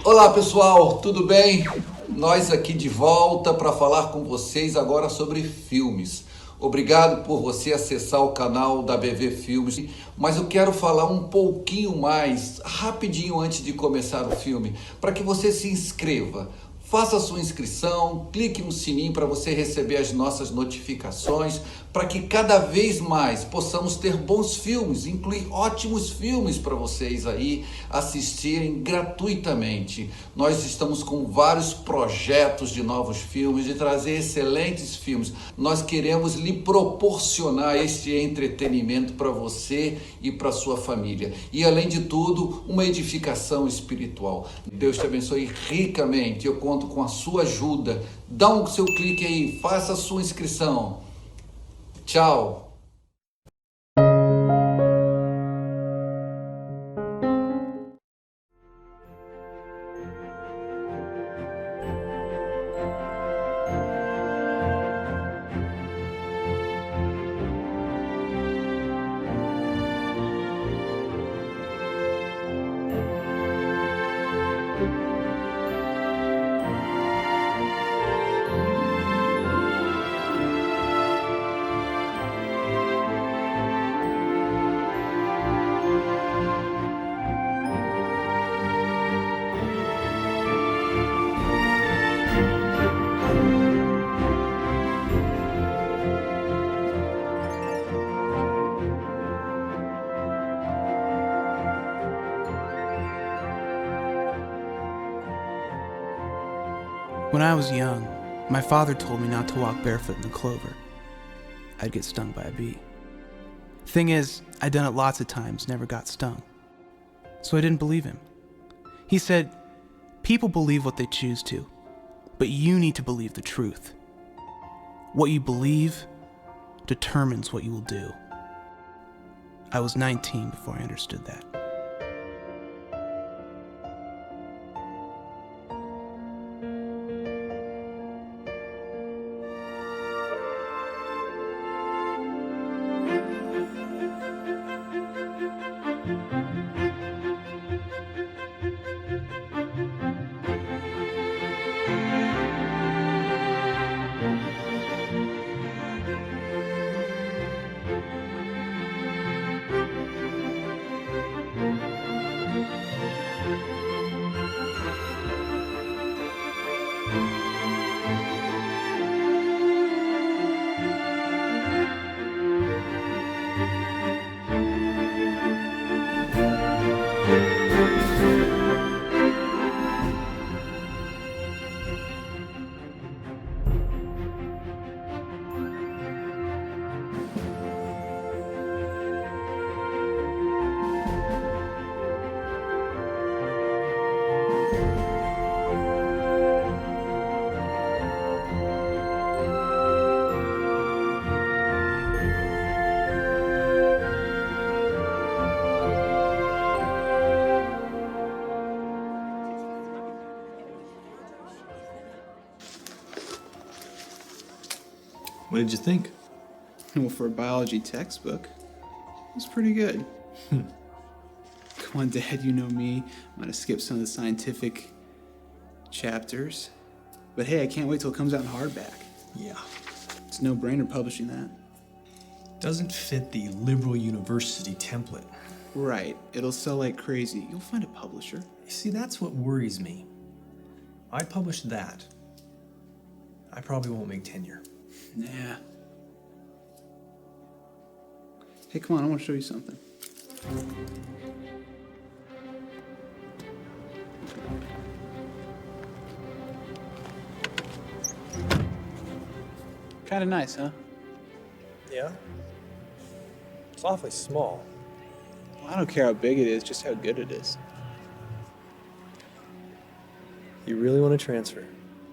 Olá pessoal, tudo bem? Nós aqui de volta para falar com vocês agora sobre filmes. Obrigado por você acessar o canal da BV Filmes, mas eu quero falar um pouquinho mais, rapidinho antes de começar o filme, para que você se inscreva. Faça a sua inscrição, clique no sininho para você receber as nossas notificações, para que cada vez mais possamos ter bons filmes, incluir ótimos filmes para vocês aí assistirem gratuitamente. Nós estamos com vários projetos de novos filmes, de trazer excelentes filmes. Nós queremos lhe proporcionar este entretenimento para você e para sua família. E além de tudo, uma edificação espiritual. Deus te abençoe ricamente. Eu conto com a sua ajuda. Dá um seu clique aí, faça a sua inscrição. Tchau! When I was young, my father told me not to walk barefoot in the clover. I'd get stung by a bee. Thing is, I'd done it lots of times, never got stung. So I didn't believe him. He said, people believe what they choose to, but you need to believe the truth. What you believe determines what you will do. I was 19 before I understood that. What did you think? Well, for a biology textbook, it was pretty good. Come on, Dad, you know me. Might have skipped some of the scientific chapters. But hey, I can't wait till it comes out in hardback. Yeah. It's no brainer publishing that. Doesn't fit the liberal university template. Right. It'll sell like crazy. You'll find a publisher. You see, that's what worries me. I publish that. I probably won't make tenure. Yeah. Hey, come on, I want to show you something. Kind of nice, huh? Yeah? It's awfully small. Well, I don't care how big it is, just how good it is. You really want to transfer?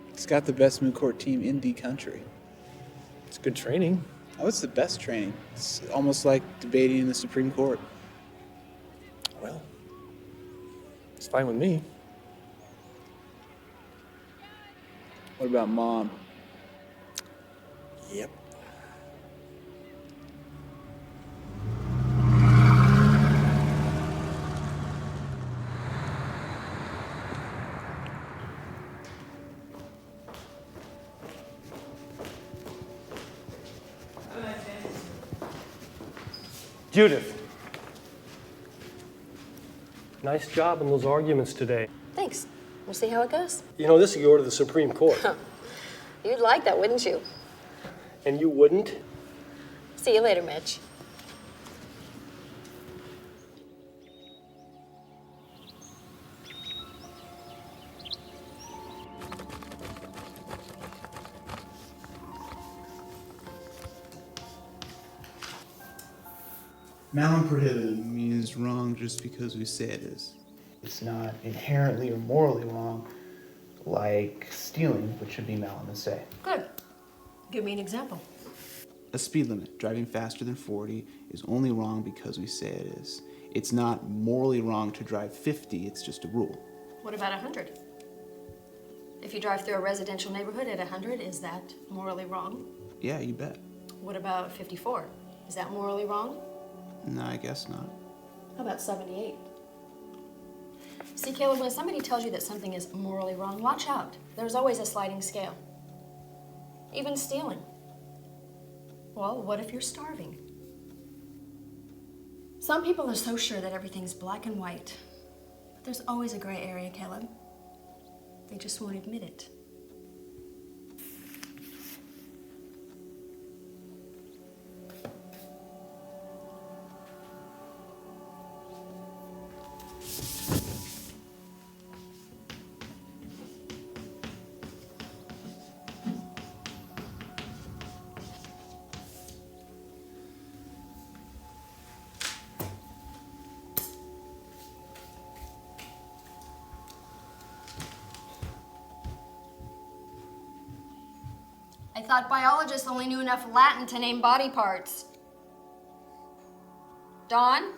It's got the best moot court team in the country. It's good training. Oh, it's the best training. It's almost like debating in the Supreme Court. Well, it's fine with me. What about Mom? Yep. Judith. Nice job on those arguments today. Thanks. We'll see how it goes. You know, this will go to the Supreme Court. You'd like that, wouldn't you? And you wouldn't? See you later, Mitch. Malum prohibited means wrong just because we say it is. It's not inherently or morally wrong, like stealing, which would be malum in se. Good. Give me an example. A speed limit, driving faster than 40, is only wrong because we say it is. It's not morally wrong to drive 50, it's just a rule. What about 100? If you drive through a residential neighborhood at 100, is that morally wrong? Yeah, you bet. What about 54? Is that morally wrong? No, I guess not. How about 78? See, Caleb, when somebody tells you that something is morally wrong, watch out. There's always a sliding scale. Even stealing. Well, what if you're starving? Some people are so sure that everything's black and white. But there's always a gray area, Caleb. They just won't admit it. I thought biologists only knew enough Latin to name body parts. Dawn?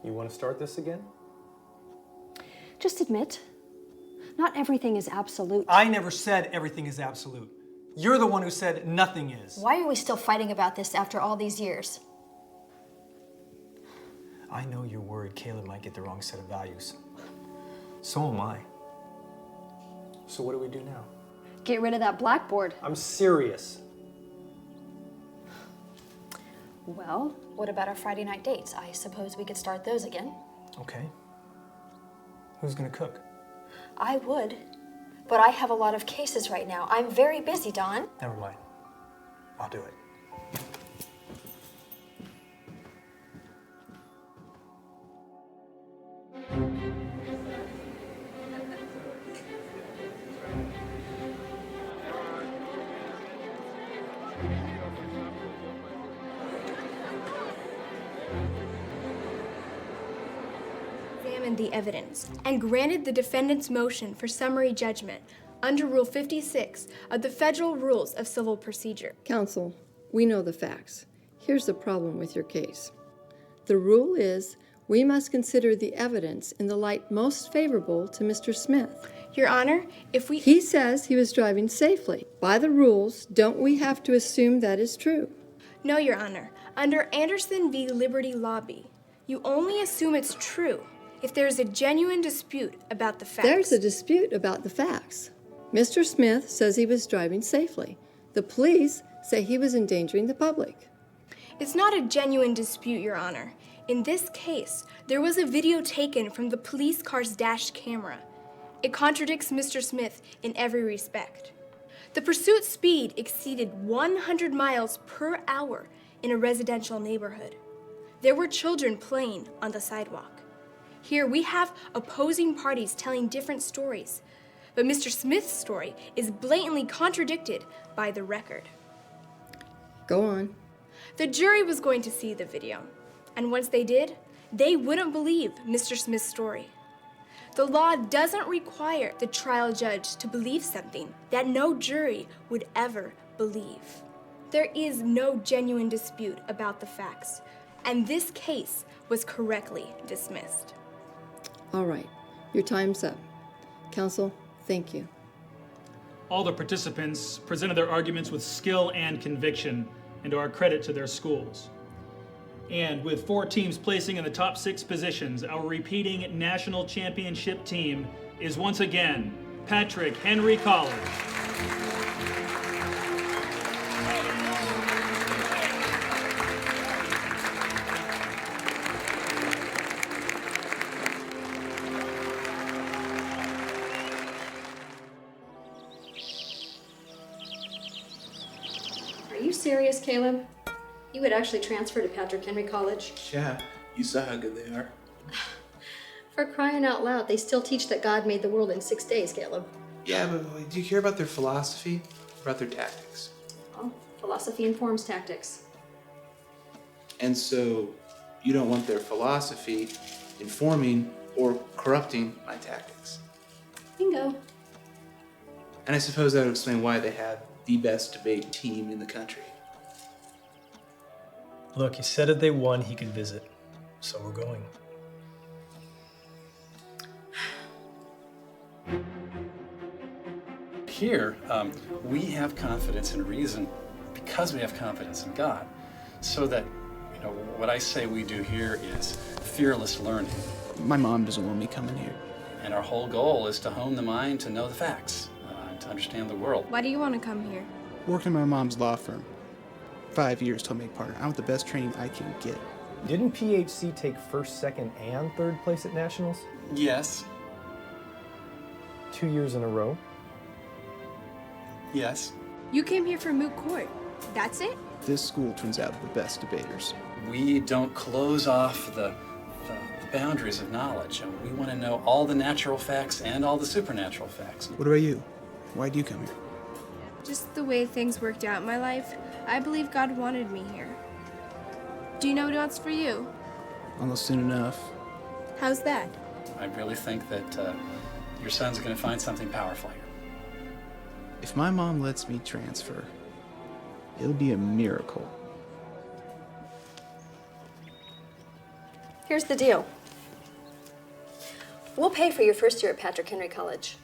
You want to start this again? Just admit, not everything is absolute. I never said everything is absolute. You're the one who said nothing is. Why are we still fighting about this after all these years? I know you're worried Caleb might get the wrong set of values. So am I. So what do we do now? Get rid of that blackboard. I'm serious. Well, what about our Friday night dates? I suppose we could start those again. Okay. Who's gonna cook? I would, but I have a lot of cases right now. I'm very busy, Don. Never mind. I'll do it. Examined the evidence and granted the defendant's motion for summary judgment under Rule 56 of the Federal Rules of Civil Procedure. Counsel, we know the facts. Here's the problem with your case. The rule is we must consider the evidence in the light most favorable to Mr. Smith. Your Honor, if we... He says he was driving safely. By the rules, don't we have to assume that is true? No, Your Honor. Under Anderson v. Liberty Lobby, you only assume it's true if there is a genuine dispute about the facts. There's a dispute about the facts. Mr. Smith says he was driving safely. The police say he was endangering the public. It's not a genuine dispute, Your Honor. In this case, there was a video taken from the police car's dash camera. It contradicts Mr. Smith in every respect. The pursuit speed exceeded 100 miles per hour in a residential neighborhood. There were children playing on the sidewalk. Here we have opposing parties telling different stories, but Mr. Smith's story is blatantly contradicted by the record. Go on. The jury was going to see the video, and once they did, they wouldn't believe Mr. Smith's story. The law doesn't require the trial judge to believe something that no jury would ever believe. There is no genuine dispute about the facts, and this case was correctly dismissed. All right, your time's up. Counsel, thank you. All the participants presented their arguments with skill and conviction, and to our credit to their schools. And with 4 teams placing in the top 6 positions, our repeating national championship team is once again Patrick Henry College. Are you serious, Caleb? You would actually transfer to Patrick Henry College? Yeah, you saw how good they are. For crying out loud, they still teach that God made the world in 6 days, Caleb. Yeah, but do you care about their philosophy or about their tactics? Well, philosophy informs tactics. And so you don't want their philosophy informing or corrupting my tactics. Bingo. And I suppose that would explain why they have the best debate team in the country. Look, he said if they won, he could visit. So we're going. Here, we have confidence in reason because we have confidence in God. So that, what I say we do here is fearless learning. My mom doesn't want me coming here. And our whole goal is to hone the mind to know the facts, to understand the world. Why do you want to come here? Worked in my mom's law firm. 5 years till I make partner. I want the best training I can get. Didn't PHC take first, second, and third place at Nationals? Yes. 2 years in a row? Yes. You came here for moot court. That's it? This school turns out the best debaters. We don't close off the boundaries of knowledge. We want to know all the natural facts and all the supernatural facts. What about you? Why'd you come here? Just the way things worked out in my life, I believe God wanted me here. Do you know what else for you? Almost soon enough. How's that? I really think that your son's going to find something powerful here. If my mom lets me transfer, it'll be a miracle. Here's the deal. We'll pay for your first year at Patrick Henry College.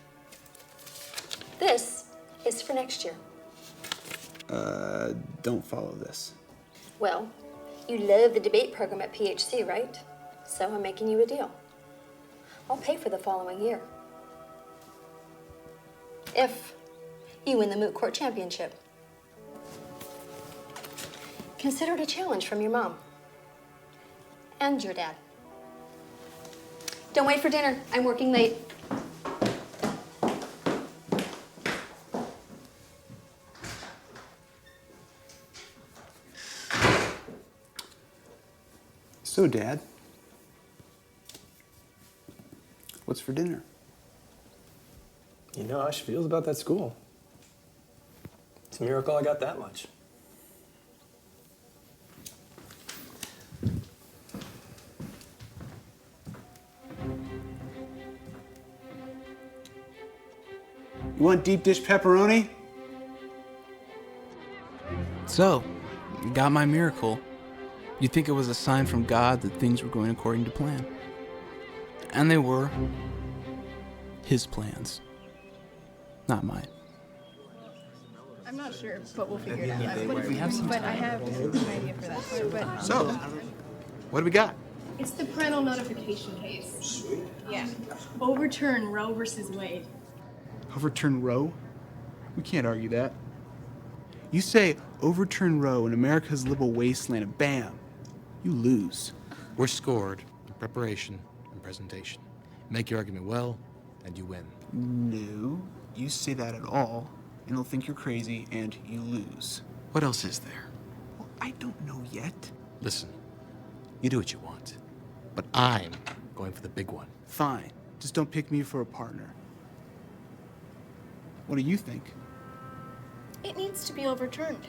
This is for next year. Don't follow this. Well, you love the debate program at PHC, right? So I'm making you a deal. I'll pay for the following year. If you win the moot court championship. Consider it a challenge from your mom. And your dad. Don't wait for dinner. I'm working late. So, Dad, what's for dinner? You know how she feels about that school. It's a miracle I got that much. You want deep dish pepperoni? So, got my miracle. You'd think it was a sign from God that things were going according to plan. And they were. His plans. Not mine. I'm not sure, but we'll figure it out. But I have an idea for that. But So, what do we got? it's the parental notification case. Sweet. Yeah. Overturn Roe versus Wade. Overturn Roe? We can't argue that. You say overturn Roe in America's liberal wasteland and bam, you lose. We're scored in preparation and presentation. Make your argument well, and you win. No, you say that at all, and they'll think you're crazy, and you lose. What else is there? Well, I don't know yet. Listen, you do what you want, but I'm going for the big one. Fine, just don't pick me for a partner. What do you think? It needs to be overturned.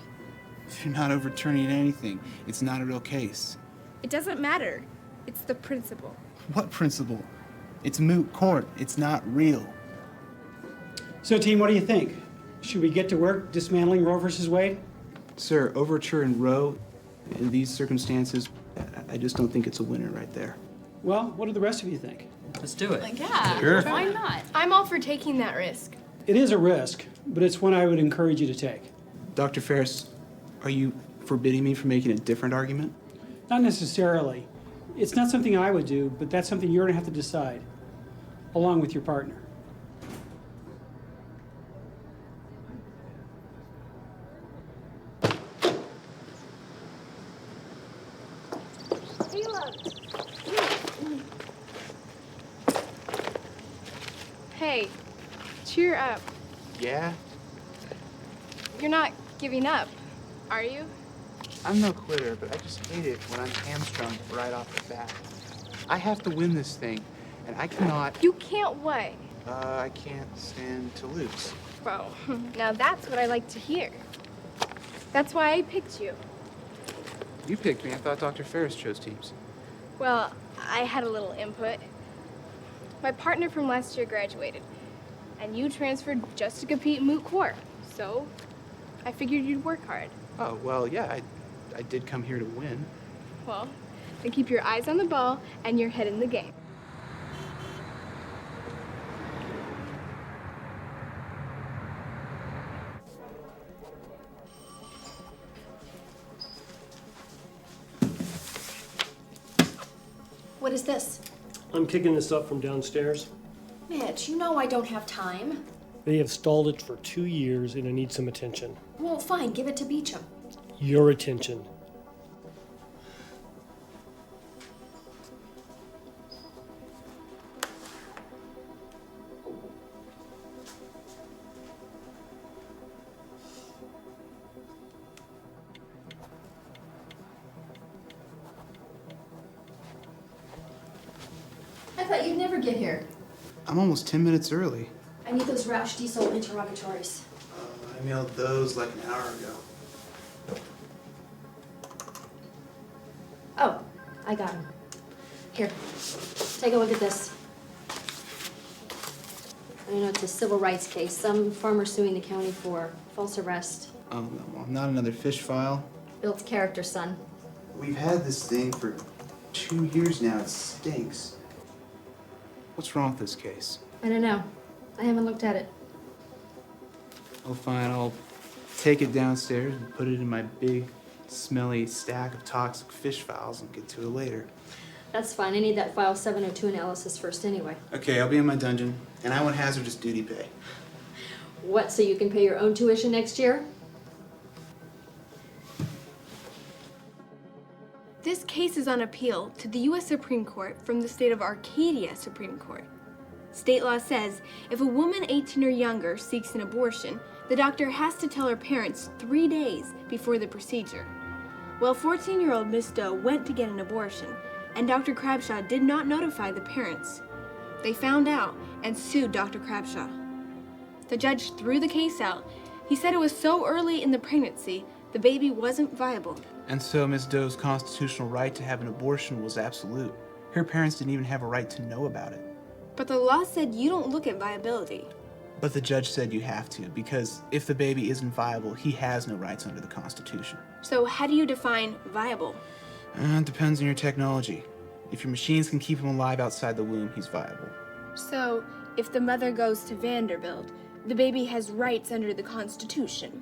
They're not overturning anything. It's not a real case. It doesn't matter. It's the principle. What principle? It's moot court. It's not real. So, team, what do you think? Should we get to work dismantling Roe versus Wade? Sir, overturn Roe in these circumstances, I just don't think it's a winner right there. Well, what do the rest of you think? Let's do it. Yeah, Sure. why not? I'm all for taking that risk. It is a risk, but it's one I would encourage you to take. Dr. Ferris, are you forbidding me from making a different argument? Not necessarily. It's not something I would do, but that's something you're going to have to decide, along with your partner. Hey, cheer up. Yeah? You're not giving up, are you? I'm no quitter, but I just hate it when I'm hamstrung right off the bat. I have to win this thing, and I cannot... You can't what? I can't stand to lose. Well, now that's what I like to hear. That's why I picked you. You picked me. I thought Dr. Ferris chose teams. Well, I had a little input. My partner from last year graduated, and you transferred just to compete in moot court. So, I figured you'd work hard. Oh, well, yeah, I did come here to win. Well, then keep your eyes on the ball and your head in the game. What is this? I'm kicking this up from downstairs. Mitch, you know I don't have time. They have stalled it for 2 years and it needs some attention. Well, fine, give it to Beecham. Your attention. I thought you'd never get here. I'm almost 10 minutes early. I need those Roush Diesel interrogatories. I mailed those like an hour ago. Oh, I got them. Here, take a look at this. I know it's a civil rights case. Some farmer suing the county for false arrest. Oh, well, not another fish file. Built character, son. We've had this thing for 2 years now. It stinks. What's wrong with this case? I don't know. I haven't looked at it. Oh, fine. I'll take it downstairs and put it in my big, smelly stack of toxic fish files and get to it later. That's fine. I need that file 702 analysis first anyway. Okay, I'll be in my dungeon, and I want hazardous duty pay. What, so you can pay your own tuition next year? This case is on appeal to the U.S. Supreme Court from the state of Arcadia Supreme Court. State law says if a woman 18 or younger seeks an abortion, the doctor has to tell her parents 3 days before the procedure. Well, 14-year-old Miss Doe went to get an abortion, and Dr. Crabshaw did not notify the parents. They found out and sued Dr. Crabshaw. The judge threw the case out. He said it was so early in the pregnancy, the baby wasn't viable. And so Miss Doe's constitutional right to have an abortion was absolute. Her parents didn't even have a right to know about it. But the law said you don't look at viability. But the judge said you have to, because if the baby isn't viable, he has no rights under the Constitution. So how do you define viable? It depends on your technology. If your machines can keep him alive outside the womb, he's viable. So if the mother goes to Vanderbilt, the baby has rights under the Constitution.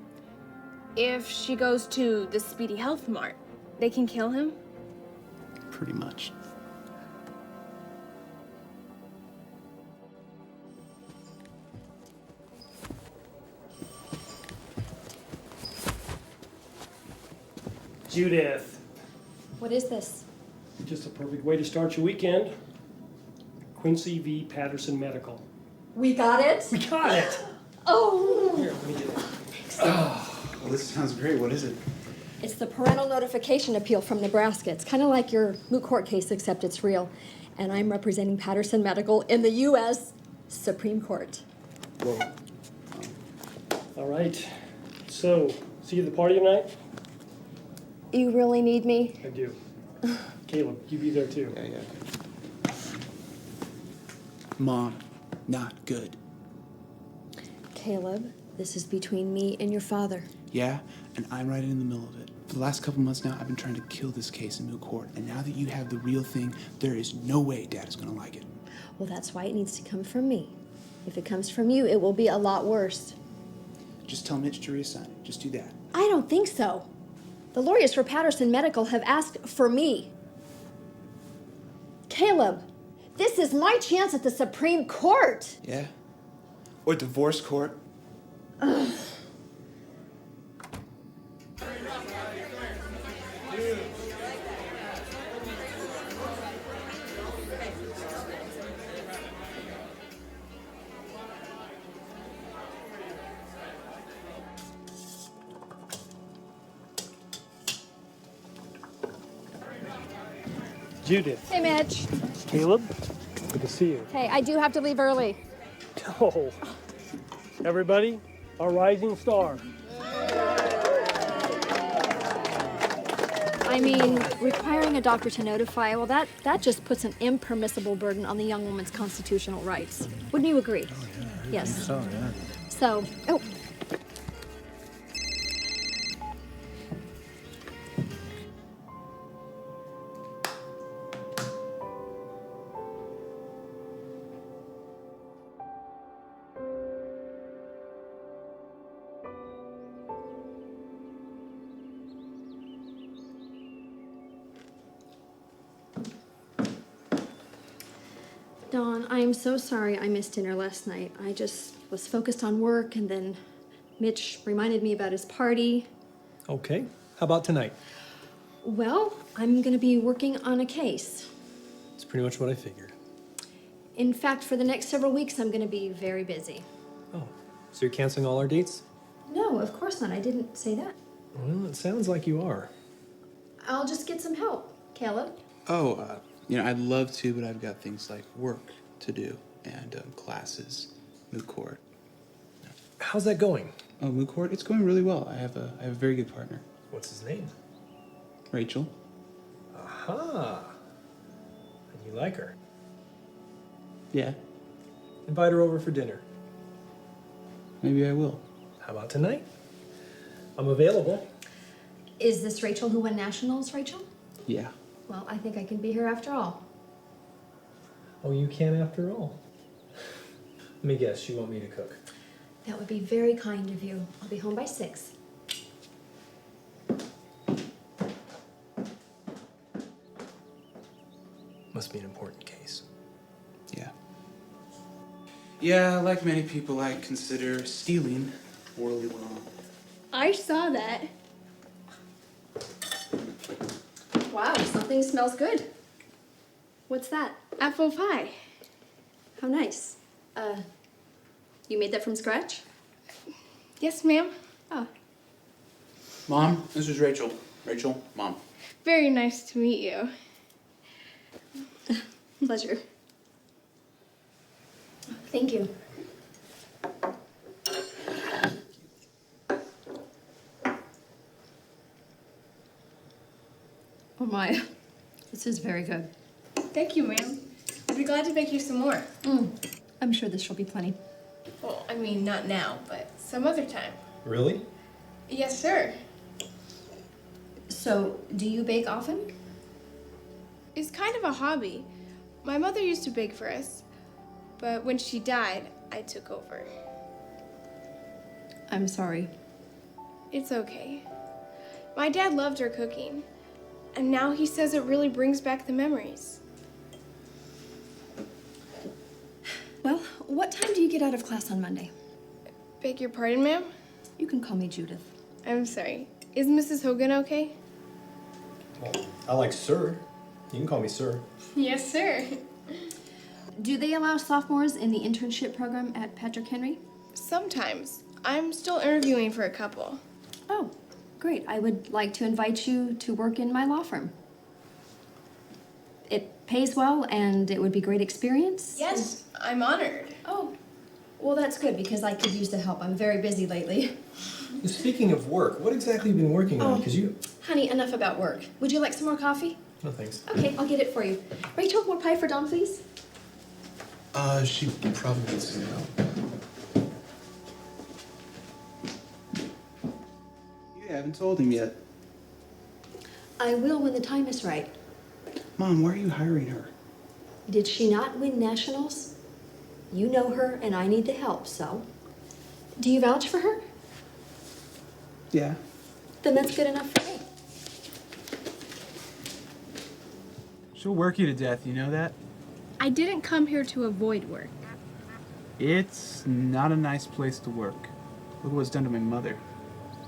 If she goes to the Speedy Health Mart, they can kill him? Pretty much. Judith, What is this? just a perfect way to start your weekend. Quincy v. Patterson Medical. We got it? We got it! Oh! Here, let me get it. Well, this sounds great. What is it? It's the parental notification appeal from Nebraska. It's kind of like your moot court case, except it's real. And I'm representing Patterson Medical in the U.S. Supreme Court. Whoa. All right. So, see you at the party tonight? You really need me? I do. Caleb, you be there too. Yeah. Mom, not good. Caleb, this is between me and your father. Yeah, and I'm right in the middle of it. For the last couple months now, I've been trying to kill this case in moot court, and now that you have the real thing, there is no way Dad is going to like it. Well, that's why it needs to come from me. If it comes from you, it will be a lot worse. Just tell Mitch to reassign it. Just do that. I don't think so. The lawyers for Patterson Medical have asked for me. Caleb, this is my chance at the Supreme Court. Yeah? Or divorce court. Ugh. Judith. Hey, Mitch. Caleb, good to see you. Hey, I do have to leave early. Oh, everybody, a rising star. I mean, requiring a doctor to notify, well, that just puts an impermissible burden on the young woman's constitutional rights. Wouldn't you agree? Oh, yeah. Yes. So, yeah. So, oh. Dawn, I am so sorry I missed dinner last night. I just was focused on work, and then Mitch reminded me about his party. Okay. How about tonight? Well, I'm going to be working on a case. It's pretty much what I figured. In fact, for the next several weeks, I'm going to be very busy. Oh, so you're canceling all our dates? No, of course not. I didn't say that. Well, it sounds like you are. I'll just get some help. Caleb? Oh, I'd love to, but I've got things like work to do and classes, moot court. How's that going? Oh, moot court? It's going really well. I have a very good partner. What's his name? Rachel. Aha. And you like her? Yeah. Invite her over for dinner. Maybe I will. How about tonight? I'm available. Is this Rachel who won nationals, Rachel? Yeah. Well, I think I can be here after all. Oh, you can after all. Let me guess, you want me to cook? That would be very kind of you. I'll be home by 6. Must be an important case. Yeah. Yeah, like many people, I consider stealing morally wrong. I saw that. Wow, something smells good. What's that? Apple pie. How nice. You made that from scratch? Yes, ma'am. Oh. Mom, this is Rachel. Rachel, Mom. Very nice to meet you. Pleasure. Thank you. Oh my, this is very good. Thank you, ma'am. I'd be glad to bake you some more. I'm sure this shall be plenty. Well, I mean, not now, but some other time. Really? Yes, sir. So, do you bake often? It's kind of a hobby. My mother used to bake for us, but when she died, I took over. I'm sorry. It's okay. My dad loved her cooking, and now he says it really brings back the memories. Well, what time do you get out of class on Monday? Beg your pardon, ma'am? You can call me Judith. I'm sorry. Is Mrs. Hogan okay? Well, I like sir. You can call me sir. Yes, sir. Do they allow sophomores in the internship program at Patrick Henry? Sometimes. I'm still interviewing for a couple. Oh, great. I would like to invite you to work in my law firm. It pays well, and it would be a great experience. Yes, I'm honored. Oh, Well, that's good because I could use the help. I'm very busy lately. Speaking of work, what exactly have you been working on? Because you... Honey, enough about work. Would you like some more coffee? No, thanks. Okay, I'll get it for you. Rachel, more pie for Dawn, please? She probably needs some help. You haven't told him yet. I will when the time is right. Mom, why are you hiring her? Did she not win nationals? You know her, and I need the help, so. Do you vouch for her? Yeah. Then that's good enough for me. She'll work you to death, you know that? I didn't come here to avoid work. It's not a nice place to work. Look what was done to my mother.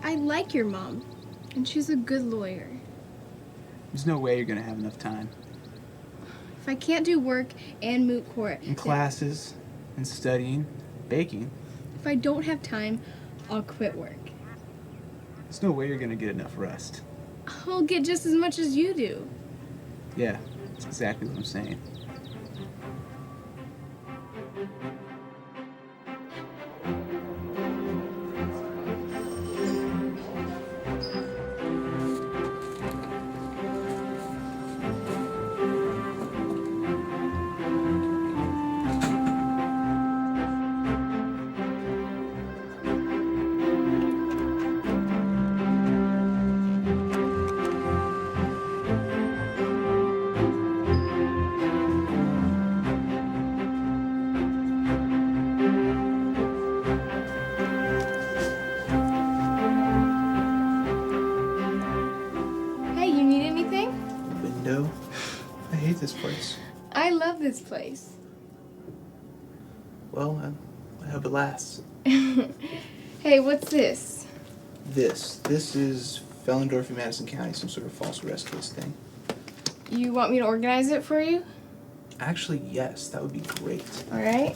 I like your mom, and she's a good lawyer. There's no way you're gonna have enough time. If I can't do work and moot court, And classes, and studying, baking. if I don't have time, I'll quit work. There's no way you're gonna get enough rest. I'll get just as much as you do. Yeah, that's exactly what I'm saying. Hey, you need anything? Window. I hate this place. I love this place. Well, I hope it lasts. Hey, what's this? This is Fellendorf in Madison County, some sort of false arrest case thing. You want me to organize it for you? Actually, yes, that would be great. All right.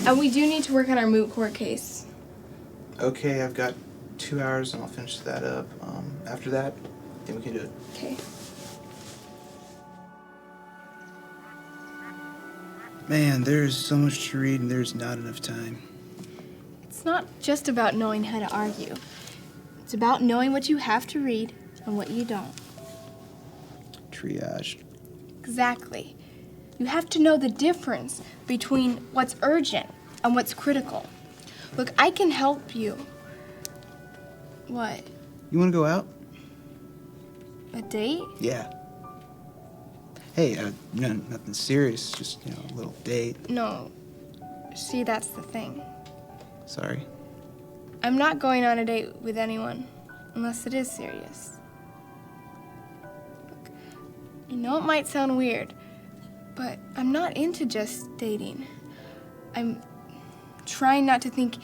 And we do need to work on our moot court case. Okay, I've got 2 hours and I'll finish that up. After that, then we can do it. Okay. Man, there's so much to read and there's not enough time. It's not just about knowing how to argue. It's about knowing what you have to read and what you don't. Triage. Exactly. You have to know the difference between what's urgent and what's critical. Look, I can help you. What? You want to go out? A date? Yeah. Hey, nothing serious, just, a little date. No. See, that's the thing. Sorry. I'm not going on a date with anyone unless it is serious. Look, I know it might sound weird, but I'm not into just dating. I'm trying not to think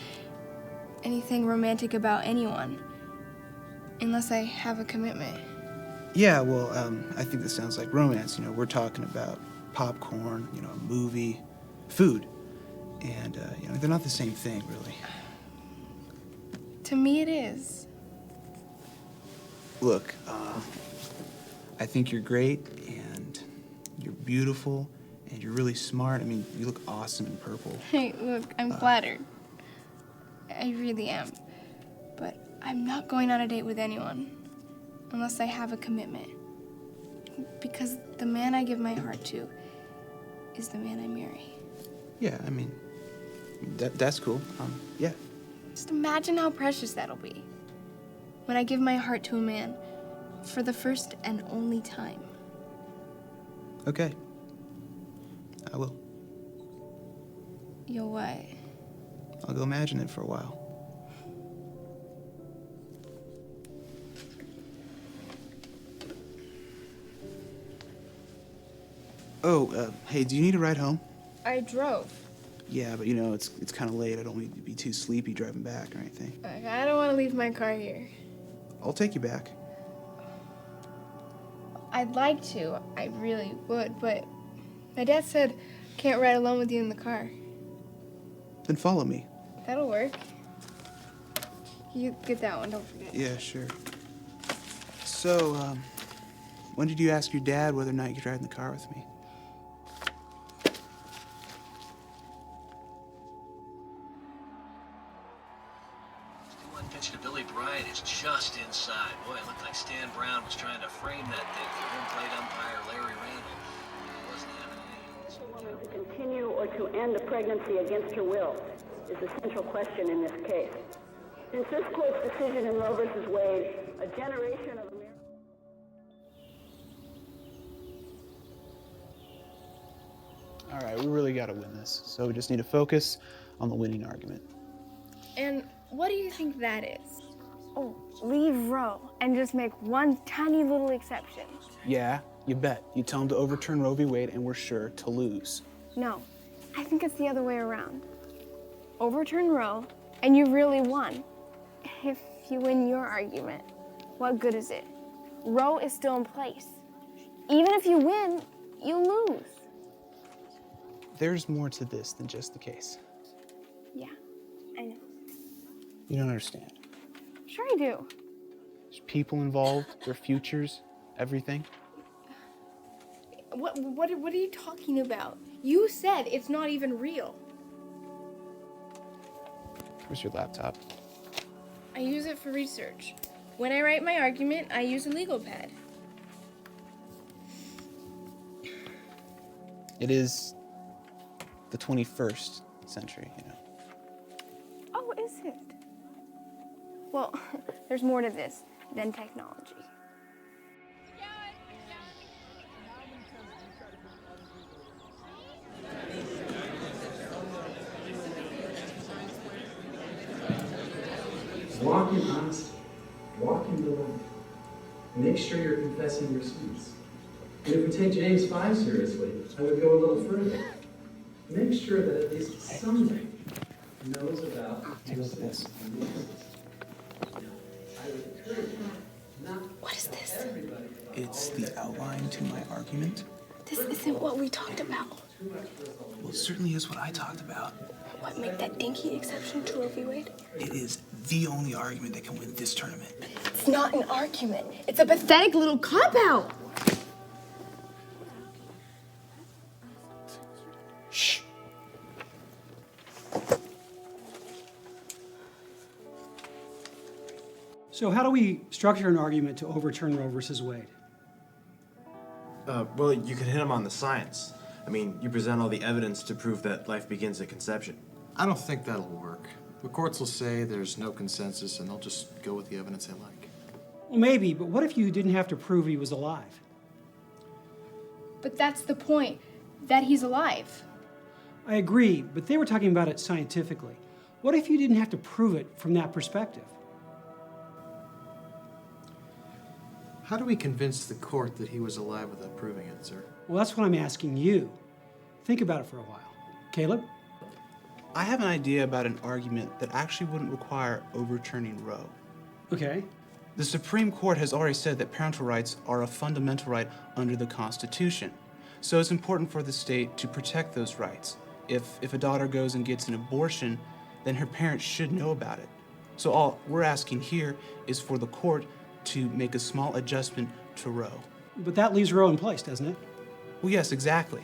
anything romantic about anyone unless I have a commitment. Yeah, well, I think this sounds like romance. We're talking about popcorn, a movie, food. And, they're not the same thing, really. To me, it is. Look, I think you're great, and you're beautiful, and you're really smart. I mean, you look awesome in purple. Hey, look, I'm flattered. I really am. But I'm not going on a date with anyone unless I have a commitment. Because the man I give my heart to is the man I marry. Yeah, I mean, that's cool. Yeah. Just imagine how precious that'll be when I give my heart to a man for the first and only time. Okay. I will. You'll what? I'll go imagine it for a while. Oh, hey, do you need a ride home? I drove. Yeah, but it's kind of late. I don't need to be too sleepy driving back or anything. I don't want to leave my car here. I'll take you back. I'd like to. I really would, but my dad said I can't ride alone with you in the car. Then follow me. That'll work. You get that one, don't forget. Yeah, sure. So, when did you ask your dad whether or not you could ride in the car with me? right is just inside. Boy, it looked like Stan Brown was trying to frame that thing for home plate umpire Larry Randall. He wasn't having any. A woman to continue or to end a pregnancy against her will is the central question in this case. Since this court's decision in Roe v. Wade, a generation of Americans... All right, we really got to win this. So we just need to focus on the winning argument. And what do you think that is? Oh, leave Roe and just make one tiny little exception. Yeah, you bet. You tell them to overturn Roe v. Wade and we're sure to lose. No, I think it's the other way around. Overturn Roe and you really won. If you win your argument, what good is it? Roe is still in place. Even if you win, you lose. There's more to this than just the case. Yeah, I know. You don't understand. Sure I do. There's people involved, their futures, everything. What are you talking about? You said it's not even real. Where's your laptop? I use it for research. When I write my argument, I use a legal pad. It is the 21st century, you know. Oh, is it? Well, there's more to this than technology. Walk in honesty. Walk in the light. Make sure you're confessing your sins. And if we take James 5 seriously, I would go a little further. Make sure that at least somebody knows about your sins. What is this? It's the outline to my argument. This isn't what we talked about. Well, it certainly is what I talked about. What, make that dinky exception to Roe v. Wade? It is the only argument that can win this tournament. It's not an argument. It's a pathetic little cop-out. Shh. So how do we structure an argument to overturn Roe versus Wade? Well, you could hit him on the science. I mean, you present all the evidence to prove that life begins at conception. I don't think that'll work. The courts will say there's no consensus and they'll just go with the evidence they like. Well, maybe, but what if you didn't have to prove he was alive? But that's the point, that he's alive. I agree, but they were talking about it scientifically. What if you didn't have to prove it from that perspective? How do we convince the court that he was alive without proving it, sir? Well, that's what I'm asking you. Think about it for a while. Caleb? I have an idea about an argument that actually wouldn't require overturning Roe. Okay. The Supreme Court has already said that parental rights are a fundamental right under the Constitution. So it's important for the state to protect those rights. If a daughter goes and gets an abortion, then her parents should know about it. So all we're asking here is for the court to make a small adjustment to Roe. But that leaves Roe in place, doesn't it? Well, yes, exactly.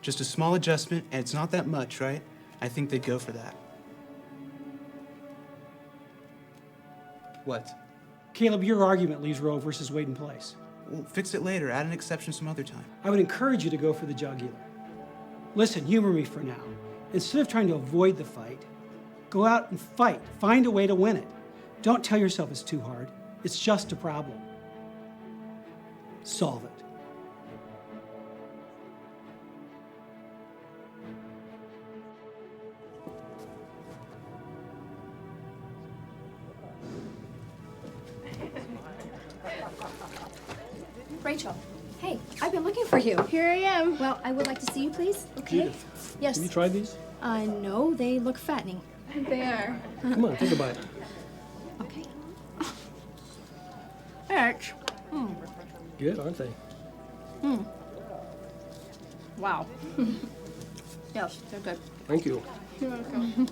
Just a small adjustment, and it's not that much, right? I think they'd go for that. What? Caleb, your argument leaves Roe versus Wade in place. We'll fix it later. Add an exception some other time. I would encourage you to go for the jugular. Listen, humor me for now. Instead of trying to avoid the fight, go out and fight. Find a way to win it. Don't tell yourself it's too hard. It's just a problem. Solve it. Rachel, hey, I've been looking for you. Here I am. Well, I would like to see you, please. Okay? Judith, Yes. have you tried these? No, they look fattening. They are. Come on, take a bite. Okay. Ouch. Good, aren't they? Wow. Yes, they're good. Thank you. You're welcome.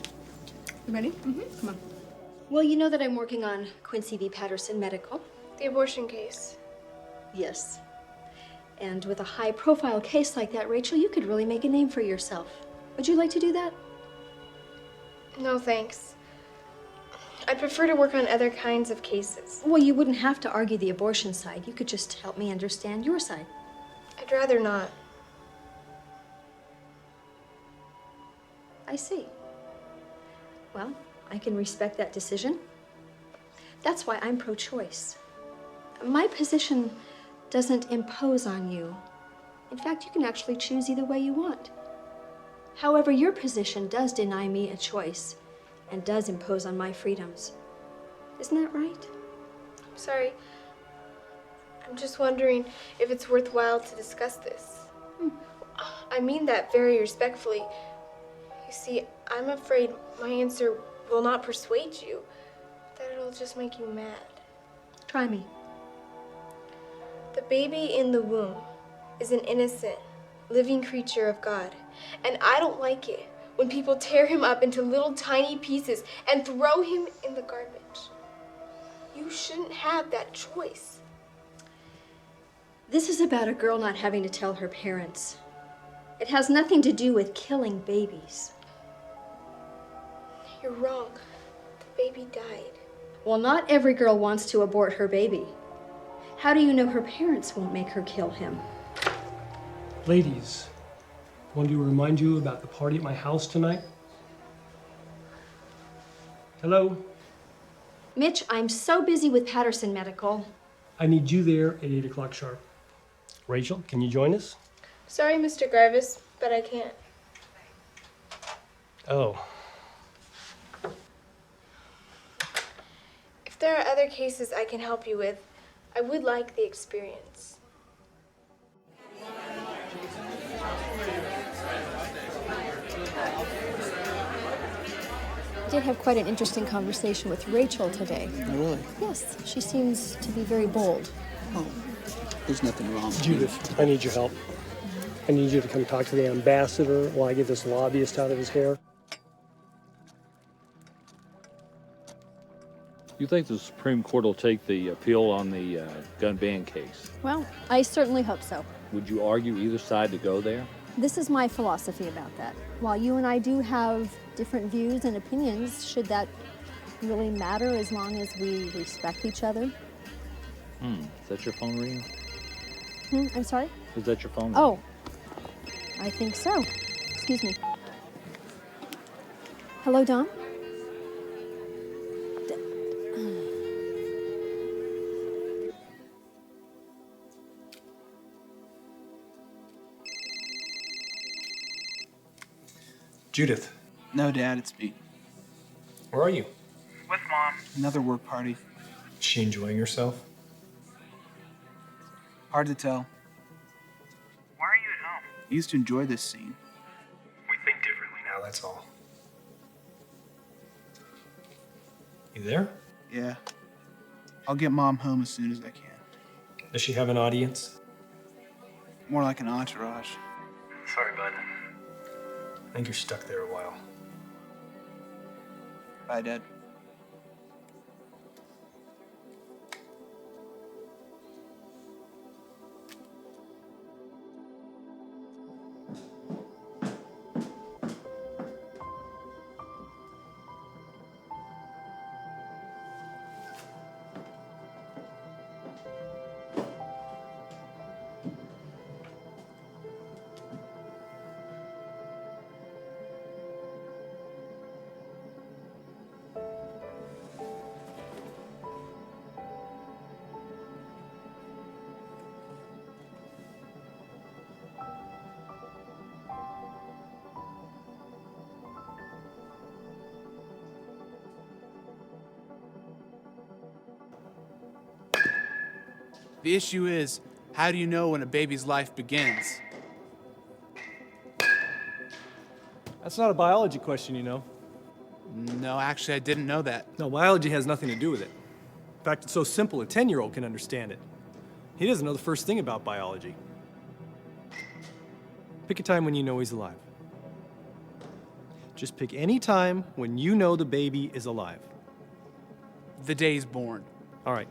You ready? Come on. Well, you know that I'm working on Quincy v. Patterson Medical. The abortion case. Yes. And with a high-profile case like that, Rachel, you could really make a name for yourself. Would you like to do that? No, thanks. I'd prefer to work on other kinds of cases. Well, you wouldn't have to argue the abortion side. You could just help me understand your side. I'd rather not. I see. Well, I can respect that decision. That's why I'm pro-choice. My position doesn't impose on you. In fact, you can actually choose either way you want. However, your position does deny me a choice and does impose on my freedoms. Isn't that right? I'm sorry. I'm just wondering if it's worthwhile to discuss this. I mean that very respectfully. You see, I'm afraid my answer will not persuade you, that it'll just make you mad. Try me. The baby in the womb is an innocent, living creature of God, and I don't like it when people tear him up into little tiny pieces and throw him in the garbage. You shouldn't have that choice. This is about a girl not having to tell her parents. It has nothing to do with killing babies. You're wrong. The baby died. Well, not every girl wants to abort her baby. How do you know her parents won't make her kill him? Ladies, I wanted to remind you about the party at my house tonight. Hello? Mitch, I'm so busy with Patterson Medical. I need you there at 8 o'clock sharp. Rachel, can you join us? Sorry, Mr. Garvis, but I can't. Oh. If there are other cases I can help you with, I would like the experience. I did have quite an interesting conversation with Rachel today. Oh, really? Yes, she seems to be very bold. Oh, there's nothing wrong. Judith, I need your help. I need you to come talk to the ambassador while I get this lobbyist out of his hair. You think the Supreme Court will take the appeal on the gun ban case? Well, I certainly hope so. Would you argue either side to go there? This is my philosophy about that. While you and I do have different views and opinions, should that really matter as long as we respect each other? Is that your phone ringing? I'm sorry? Is that your phone ringing? Oh, I think so. Excuse me. Hello, Dom? Judith. No, Dad, it's me. Where are you? With Mom. Another work party. Is she enjoying herself? Hard to tell. Why are you at home? I used to enjoy this scene. We think differently now, that's all. You there? Yeah. I'll get Mom home as soon as I can. Does she have an audience? More like an entourage. Sorry, bud. I think you're stuck there a while. Bye, Dad. The issue is, how do you know when a baby's life begins? That's not a biology question, you know. No, actually, I didn't know that. No, biology has nothing to do with it. In fact, it's so simple, a 10-year-old can understand it. He doesn't know the first thing about biology. Pick a time when you know he's alive. Just pick any time when you know the baby is alive. The day he's born. All right.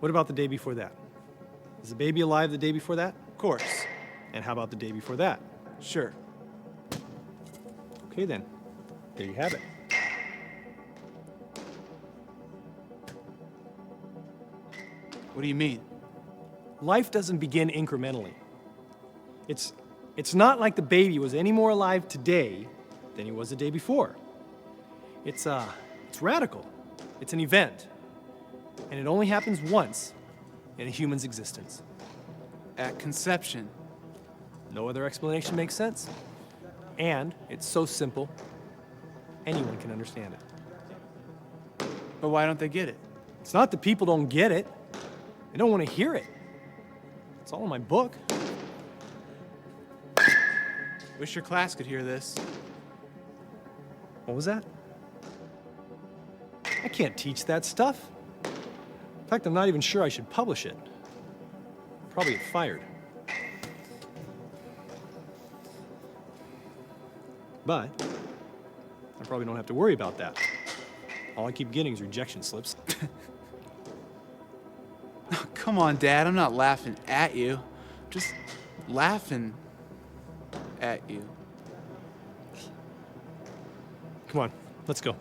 What about the day before that? Is the baby alive the day before that? Of course. And how about the day before that? Sure. Okay then, there you have it. What do you mean? Life doesn't begin incrementally. It's not like the baby was any more alive today than he was the day before. It's radical. It's an event. And it only happens once in a human's existence. At conception. No other explanation makes sense. And it's so simple, anyone can understand it. But why don't they get it? It's not that people don't get it. They don't want to hear it. It's all in my book. Wish your class could hear this. What was that? I can't teach that stuff. In fact, I'm not even sure I should publish it. I'll probably get fired. But I probably don't have to worry about that. All I keep getting is rejection slips. Oh, come on, Dad. I'm not laughing at you. Just laughing at you. Come on, let's go.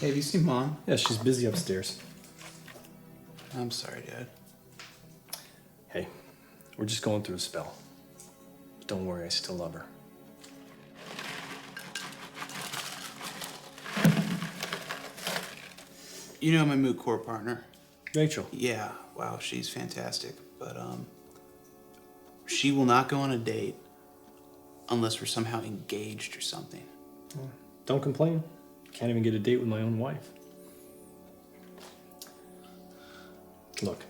Hey, have you seen Mom? Yeah, she's busy upstairs. I'm sorry, Dad. Hey, we're just going through a spell. But don't worry, I still love her. You know my moot court partner? Rachel. Yeah, wow, she's fantastic. But, she will not go on a date unless we're somehow engaged or something. Well, don't complain. Can't even get a date with my own wife. Look,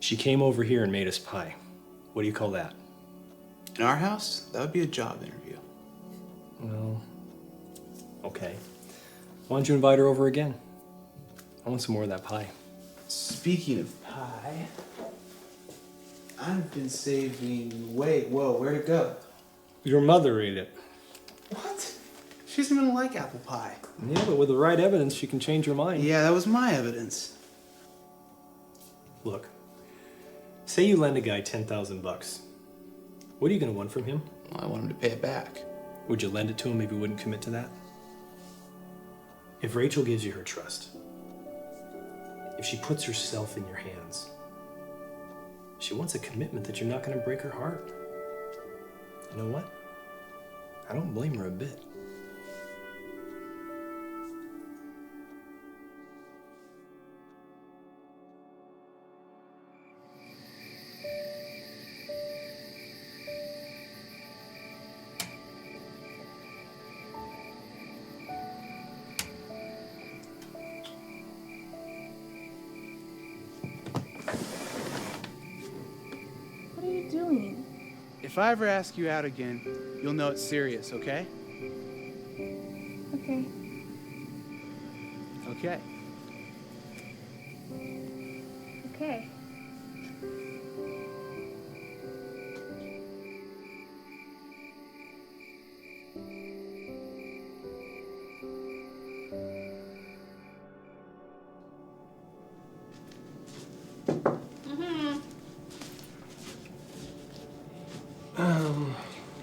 she came over here and made us pie. What do you call that? In our house, that would be a job interview. Well, okay. Why don't you invite her over again? I want some more of that pie. Speaking of pie, I've been saving... Wait, whoa, where'd it go? Your mother ate it. What? She doesn't even like apple pie. Yeah, but with the right evidence, she can change her mind. Yeah, that was my evidence. Look, say you lend a guy $10,000. What are you going to want from him? Well, I want him to pay it back. Would you lend it to him if he wouldn't commit to that? If Rachel gives you her trust, if she puts herself in your hands, she wants a commitment that you're not going to break her heart. You know what? I don't blame her a bit. What are you doing? If I ever ask you out again, you'll know it's serious, okay? Okay. Okay. Okay.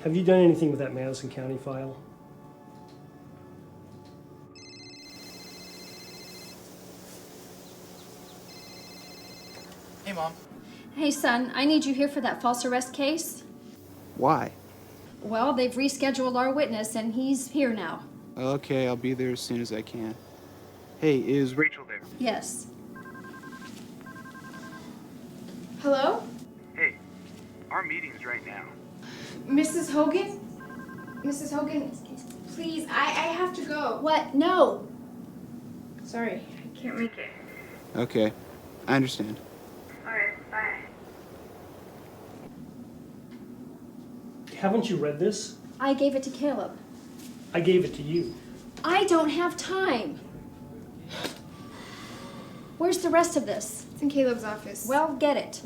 Have you done anything with that Madison County file? Hey, Mom. Hey, son, I need you here for that false arrest case. Why? Well, they've rescheduled our witness, and he's here now. Okay, I'll be there as soon as I can. Hey, is Rachel there? Yes. Hello? Hey, our meeting's right now. Mrs. Hogan? Mrs. Hogan, please, I have to go. What? No. Sorry, I can't make it. Okay, I understand. Alright, bye. Haven't you read this? I gave it to Caleb. I gave it to you. I don't have time. Where's the rest of this? It's in Caleb's office. Well, get it.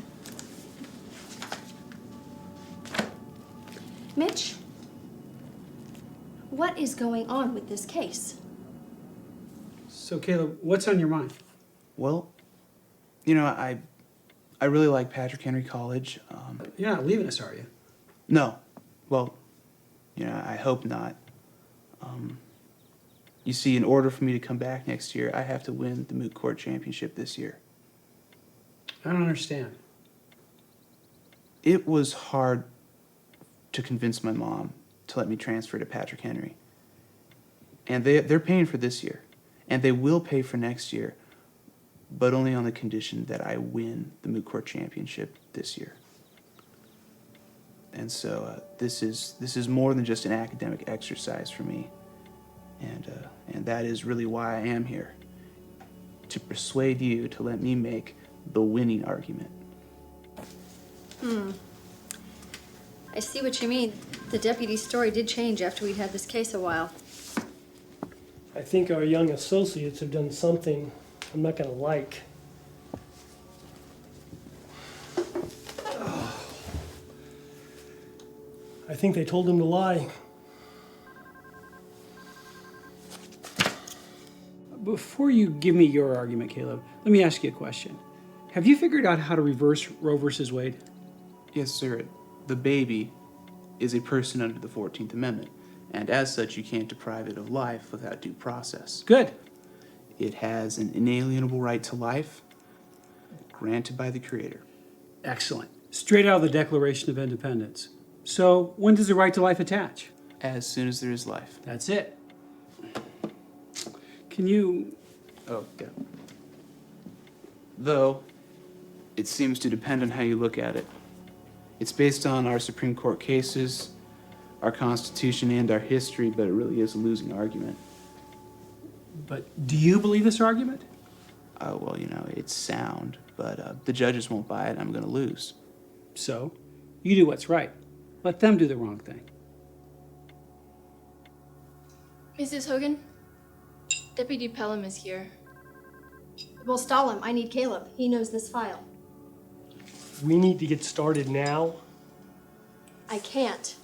Mitch, what is going on with this case? So, Caleb, what's on your mind? Well, you know, I really like Patrick Henry College. You're not leaving us, are you? No. Well, you know, I hope not. You see, in order for me to come back next year, I have to win the Moot Court Championship this year. I don't understand. It was hard to convince my mom to let me transfer to Patrick Henry. And they're paying for this year. And they will pay for next year, but only on the condition that I win the Moot Court Championship this year. And so this is more than just an academic exercise for me. And that is really why I am here, to persuade you to let me make the winning argument. I see what you mean. The deputy's story did change after we'd had this case a while. I think our young associates have done something I'm not going to like. I think they told him to lie. Before you give me your argument, Caleb, let me ask you a question. Have you figured out how to reverse Roe versus Wade? Yes, sir. The baby is a person under the 14th Amendment, and as such, you can't deprive it of life without due process. Good. It has an inalienable right to life granted by the Creator. Excellent. Straight out of the Declaration of Independence. So, when does the right to life attach? As soon as there is life. That's it. Can you... Oh, yeah. Though, it seems to depend on how you look at it. It's based on our Supreme Court cases, our Constitution, and our history, but it really is a losing argument. But do you believe this argument? Well, you know, it's sound, but the judges won't buy it, and I'm going to lose. So, you do what's right. Let them do the wrong thing. Mrs. Hogan, Deputy Pelham is here. Well, stall him. I need Caleb. He knows this file. We need to get started now. I can't.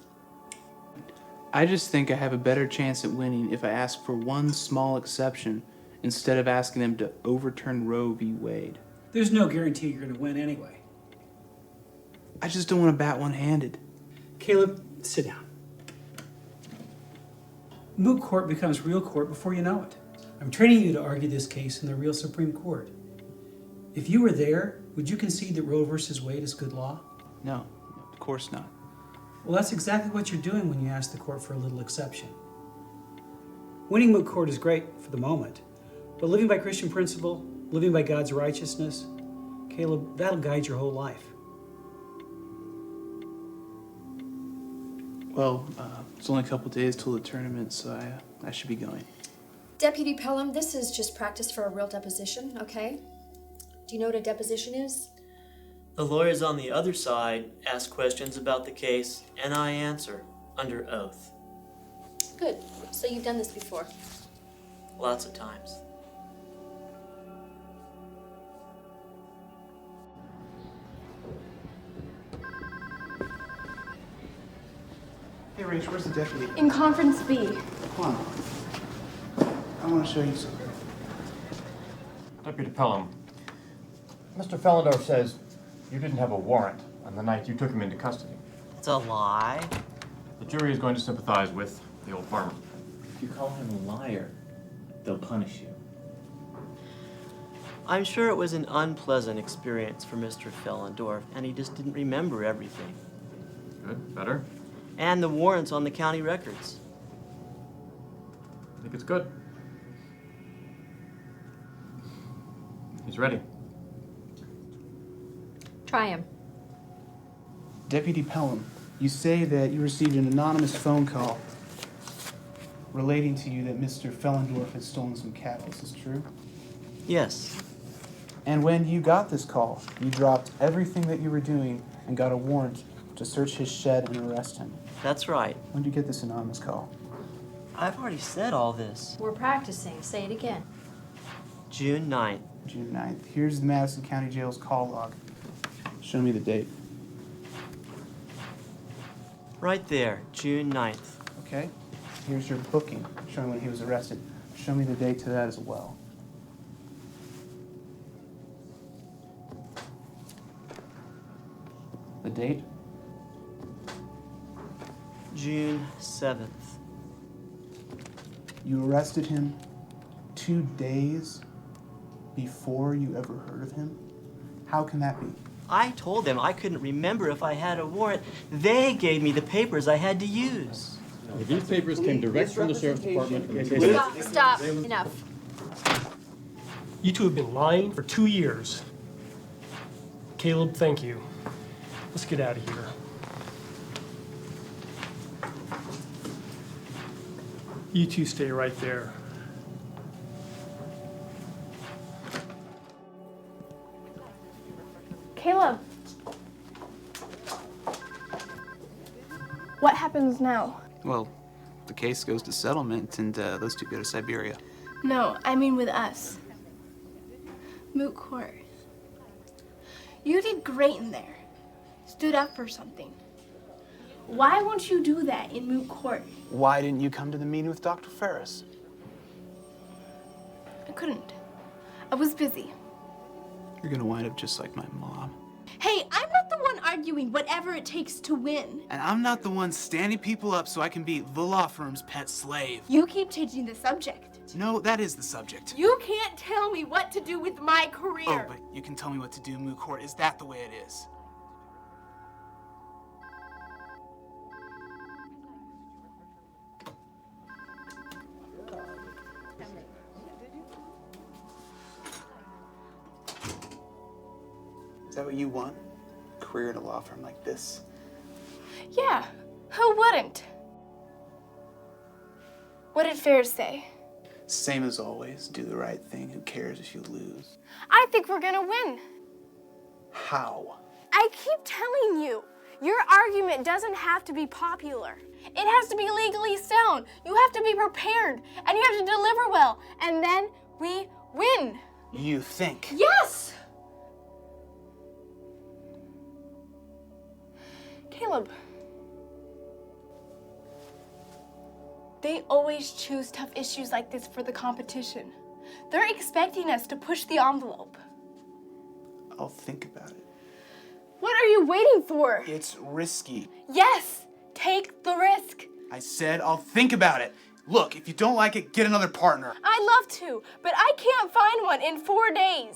I just think I have a better chance at winning if I ask for one small exception instead of asking them to overturn Roe v. Wade. There's no guarantee you're going to win anyway. I just don't want to bat one-handed. Caleb, sit down. Moot court becomes real court before you know it. I'm training you to argue this case in the real Supreme Court. If you were there, would you concede that Roe versus Wade is good law? No, of course not. Well, that's exactly what you're doing when you ask the court for a little exception. Winning moot court is great for the moment, but living by Christian principle, living by God's righteousness, Caleb, that'll guide your whole life. Well, it's only a couple days till the tournament, so I should be going. Deputy Pelham, this is just practice for a real deposition, okay? Do you know what a deposition is? The lawyers on the other side ask questions about the case, and I answer under oath. Good. So you've done this before. Lots of times. Hey, Rach, where's the deputy? In Conference B. Come on. I want to show you something. Deputy Pelham, Mr. Fellendorf says you didn't have a warrant on the night you took him into custody. It's a lie. The jury is going to sympathize with the old farmer. If you call him a liar, they'll punish you. I'm sure it was an unpleasant experience for Mr. Fellendorf, and he just didn't remember everything. Good, better. And the warrants on the county records. I think it's good. He's ready. Try him. Deputy Pelham, you say that you received an anonymous phone call relating to you that Mr. Fellendorf had stolen some cattle. Is this true? Yes. And when you got this call, you dropped everything that you were doing and got a warrant to search his shed and arrest him. That's right. When did you get this anonymous call? I've already said all this. We're practicing. Say it again. June 9th. June 9th. Here's the Madison County Jail's call log. Show me the date. Right there, June 9th. Okay. Here's your booking, showing when he was arrested. Show me the date to that as well. The date? June 7th. You arrested him 2 days before you ever heard of him? How can that be? I told them I couldn't remember if I had a warrant. They gave me the papers I had to use. These papers came direct from the sheriff's department. Stop. Enough. You two have been lying for 2 years. Caleb, thank you. Let's get out of here. You two stay right there. Caleb. What happens now? Well, the case goes to settlement and those two go to Siberia. No, I mean with us. Moot Court. You did great in there. Stood up for something. Why won't you do that in Moot Court? Why didn't you come to the meeting with Dr. Ferris? I couldn't. I was busy. You're gonna wind up just like my mom. Hey, I'm not the one arguing whatever it takes to win. And I'm not the one standing people up so I can be the law firm's pet slave. You keep changing the subject. No, that is the subject. You can't tell me what to do with my career. Oh, but you can tell me what to do, Moot Court. Is that the way it is? Is that what you want? A career at a law firm like this? Yeah, who wouldn't? What did Ferris say? Same as always. Do the right thing. Who cares if you lose? I think we're gonna win. How? I keep telling you, your argument doesn't have to be popular. It has to be legally sound. You have to be prepared, and you have to deliver well, and then we win. You think? Yes! Caleb. They always choose tough issues like this for the competition. They're expecting us to push the envelope. I'll think about it. What are you waiting for? It's risky. Yes, take the risk. I said I'll think about it. Look, if you don't like it, get another partner. I'd love to, but I can't find one in 4 days.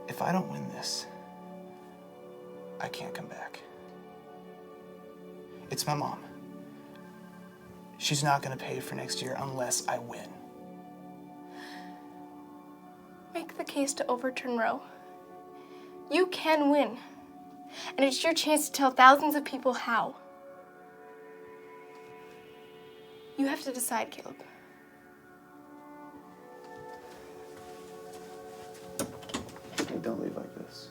If I don't win this, I can't come back. It's my mom. She's not gonna pay for next year unless I win. Make the case to overturn Roe. You can win. And it's your chance to tell thousands of people how. You have to decide, Caleb. Hey, don't leave like this.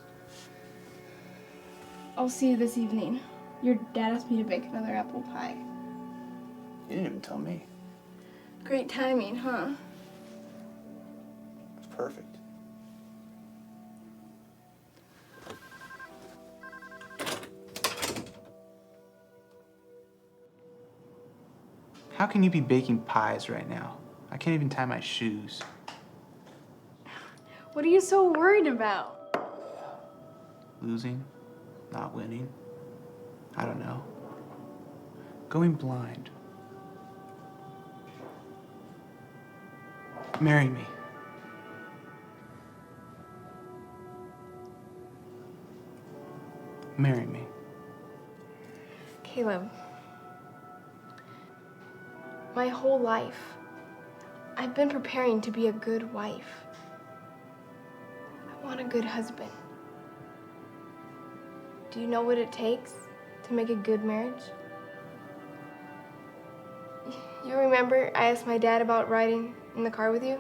I'll see you this evening. Your dad asked me to bake another apple pie. You didn't even tell me. Great timing, huh? It's perfect. How can you be baking pies right now? I can't even tie my shoes. What are you so worried about? Losing? Not winning? I don't know. Going blind. Marry me. Marry me. Caleb, my whole life, I've been preparing to be a good wife. I want a good husband. Do you know what it takes to make a good marriage? You remember I asked my dad about riding in the car with you?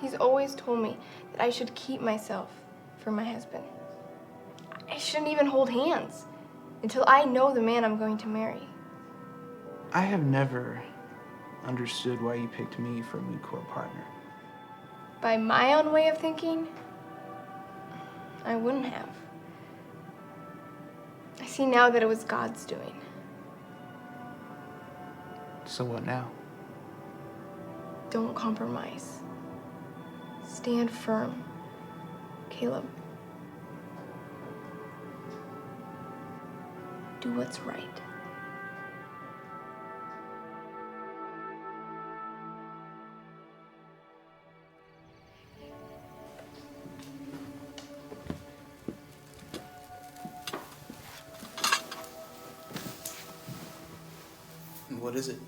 He's always told me that I should keep myself for my husband. I shouldn't even hold hands until I know the man I'm going to marry. I have never understood why you picked me for a moot court partner. By my own way of thinking, I wouldn't have. I see now that it was God's doing. So what now? Don't compromise. Stand firm, Caleb. Do what's right. And what is it?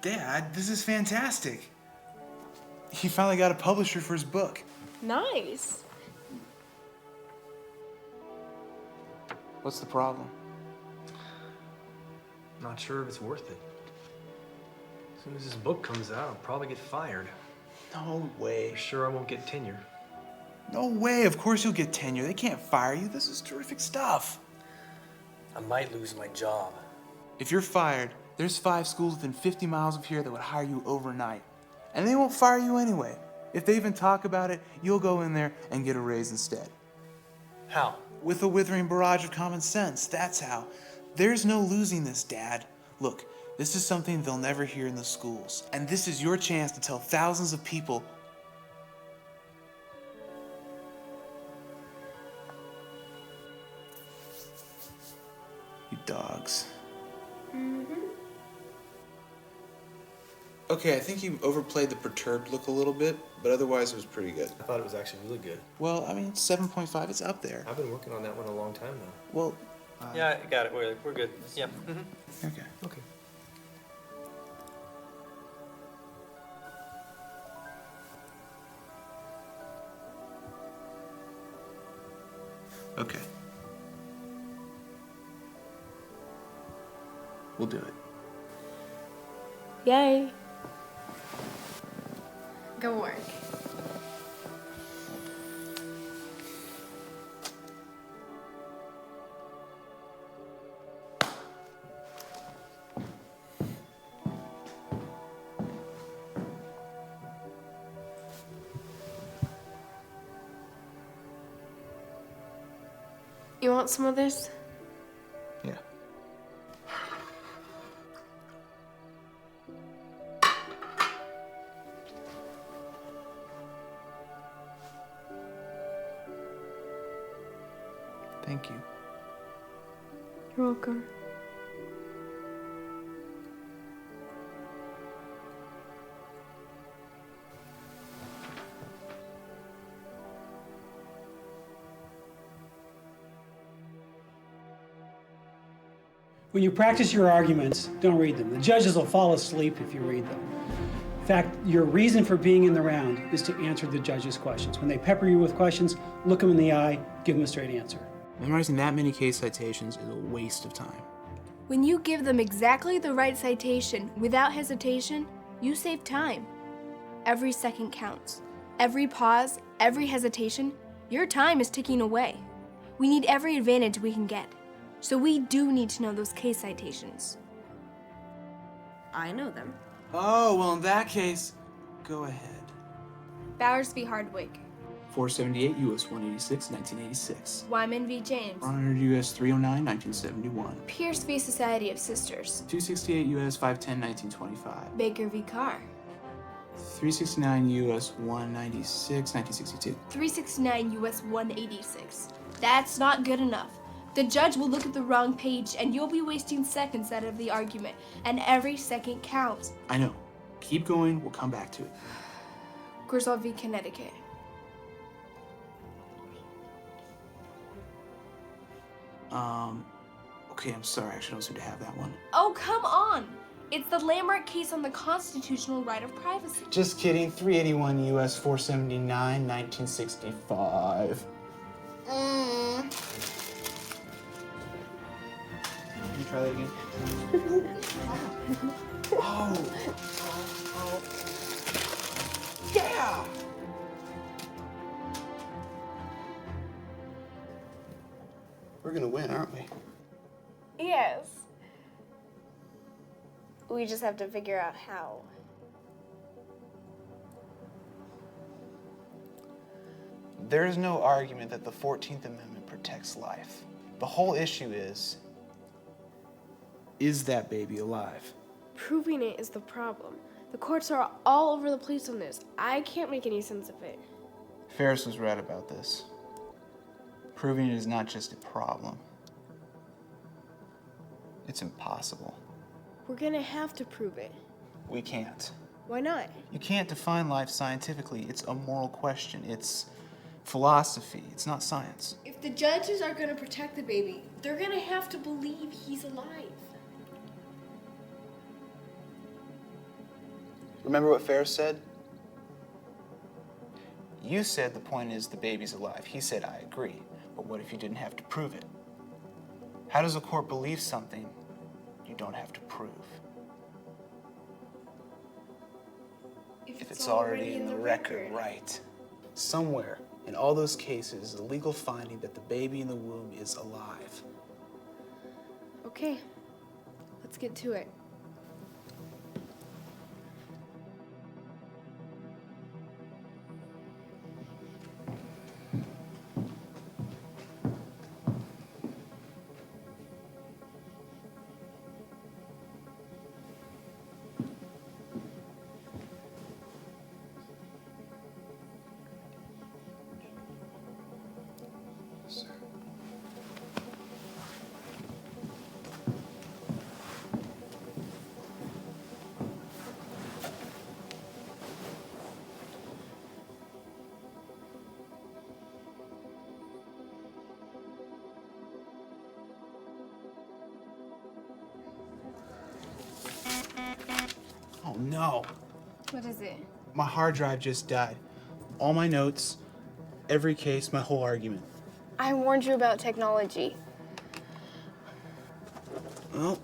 Dad, this is fantastic. He finally got a publisher for his book. Nice. What's the problem? Not sure if it's worth it. As soon as this book comes out, I'll probably get fired. No way. Sure I won't get tenure. No way. Of course you'll get tenure. They can't fire you. This is terrific stuff. I might lose my job. If you're fired, there's 5 schools within 50 miles of here that would hire you overnight. And they won't fire you anyway. If they even talk about it, you'll go in there and get a raise instead. How? With a withering barrage of common sense. That's how. There's no losing this, Dad. Look, this is something they'll never hear in the schools. And this is your chance to tell thousands of people. You dogs. Okay, I think you overplayed the perturbed look a little bit, but otherwise it was pretty good. I thought it was actually really good. Well, I mean, 7.5, it's up there. I've been working on that one a long time now. Well, yeah, I got it. We're good. Yeah. Mm-hmm. Okay. Okay. Okay. We'll do it. Yay. Go work. You want some of this? Yeah. Thank you. You're welcome. When you practice your arguments, don't read them. The judges will fall asleep if you read them. In fact, your reason for being in the round is to answer the judges' questions. When they pepper you with questions, look them in the eye, give them a straight answer. Memorizing that many case citations is a waste of time. When you give them exactly the right citation without hesitation, you save time. Every second counts. Every pause, every hesitation, your time is ticking away. We need every advantage we can get. So we do need to know those case citations. I know them. Oh, well, in that case, Go ahead. Bowers v. Hardwick. 478 U.S. 186, 1986. Wyman v. James. 100 U.S. 309, 1971. Pierce v. Society of Sisters. 268 U.S. 510, 1925. Baker v. Carr. 369 U.S. 196, 1962. 369 U.S. 186. That's not good enough. The judge will look at the wrong page and you'll be wasting seconds out of the argument, and every second counts. I know. Keep going, we'll come back to it. Griswold v. Connecticut. Okay, I'm sorry, I actually don't seem to have that one. Oh, come on! It's the landmark case on the constitutional right of privacy. Just kidding, 381 U.S. 479, 1965. Can you try that again? Yeah! We're gonna win, aren't we? Yes. We just have to figure out how. There is no argument that the 14th Amendment protects life. The whole issue is that baby alive? Proving it is the problem. The courts are all over the place on this. I can't make any sense of it. Ferris was right about this. Proving it is not just a problem. It's impossible. We're gonna have to prove it. We can't. Why not? You can't define life scientifically. It's a moral question. It's philosophy. It's not science. If the judges are gonna protect the baby, they're gonna have to believe he's alive. Remember what Ferris said? You said the point is the baby's alive. He said, I agree. But what if you didn't have to prove it? How does a court believe something you don't have to prove? If it's already in the record, right. Somewhere in all those cases, the legal finding that the baby in the womb is alive. Okay, let's get to it. Oh no. What is it? My hard drive just died. All my notes, every case, my whole argument. I warned you about technology. Well,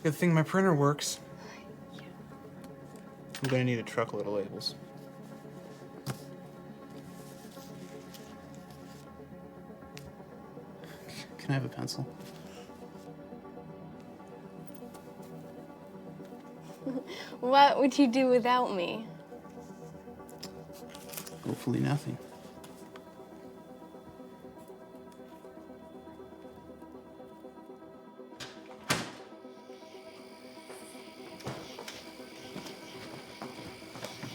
good thing my printer works. I'm gonna need a truckload of labels. Can I have a pencil? What would you do without me? Hopefully nothing.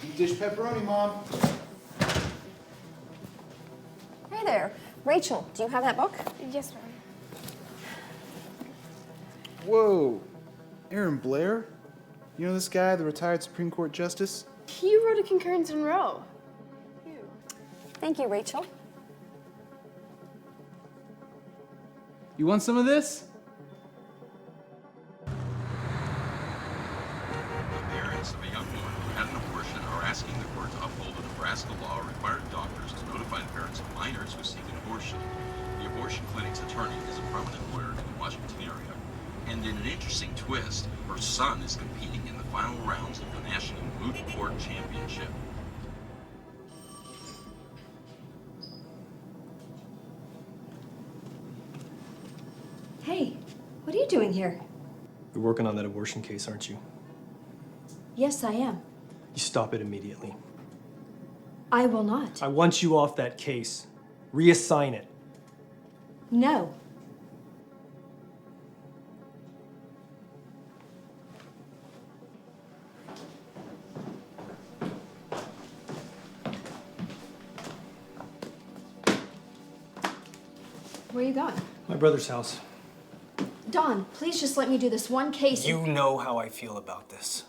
Deep dish pepperoni, Mom. Hey there. Rachel, do you have that book? Yes, ma'am. Whoa. Aaron Blair? You know this guy, the retired Supreme Court Justice? He wrote a concurrence in Roe. Thank you, Rachel. You want some of this? Parents of a young woman who had an abortion are asking the court to uphold a Nebraska law requiring doctors to notify the parents of minors who seek an abortion. The abortion clinic's attorney is a prominent lawyer in the Washington area. And in an interesting twist, her son is competing in the final rounds of the National Moot Court Championship. Hey, what are you doing here? You're working on that abortion case, aren't you? Yes, I am. You stop it immediately. I will not. I want you off that case. Reassign it. No. Where are you going? My brother's house. Don, please just let me do this one case. You know how I feel about this.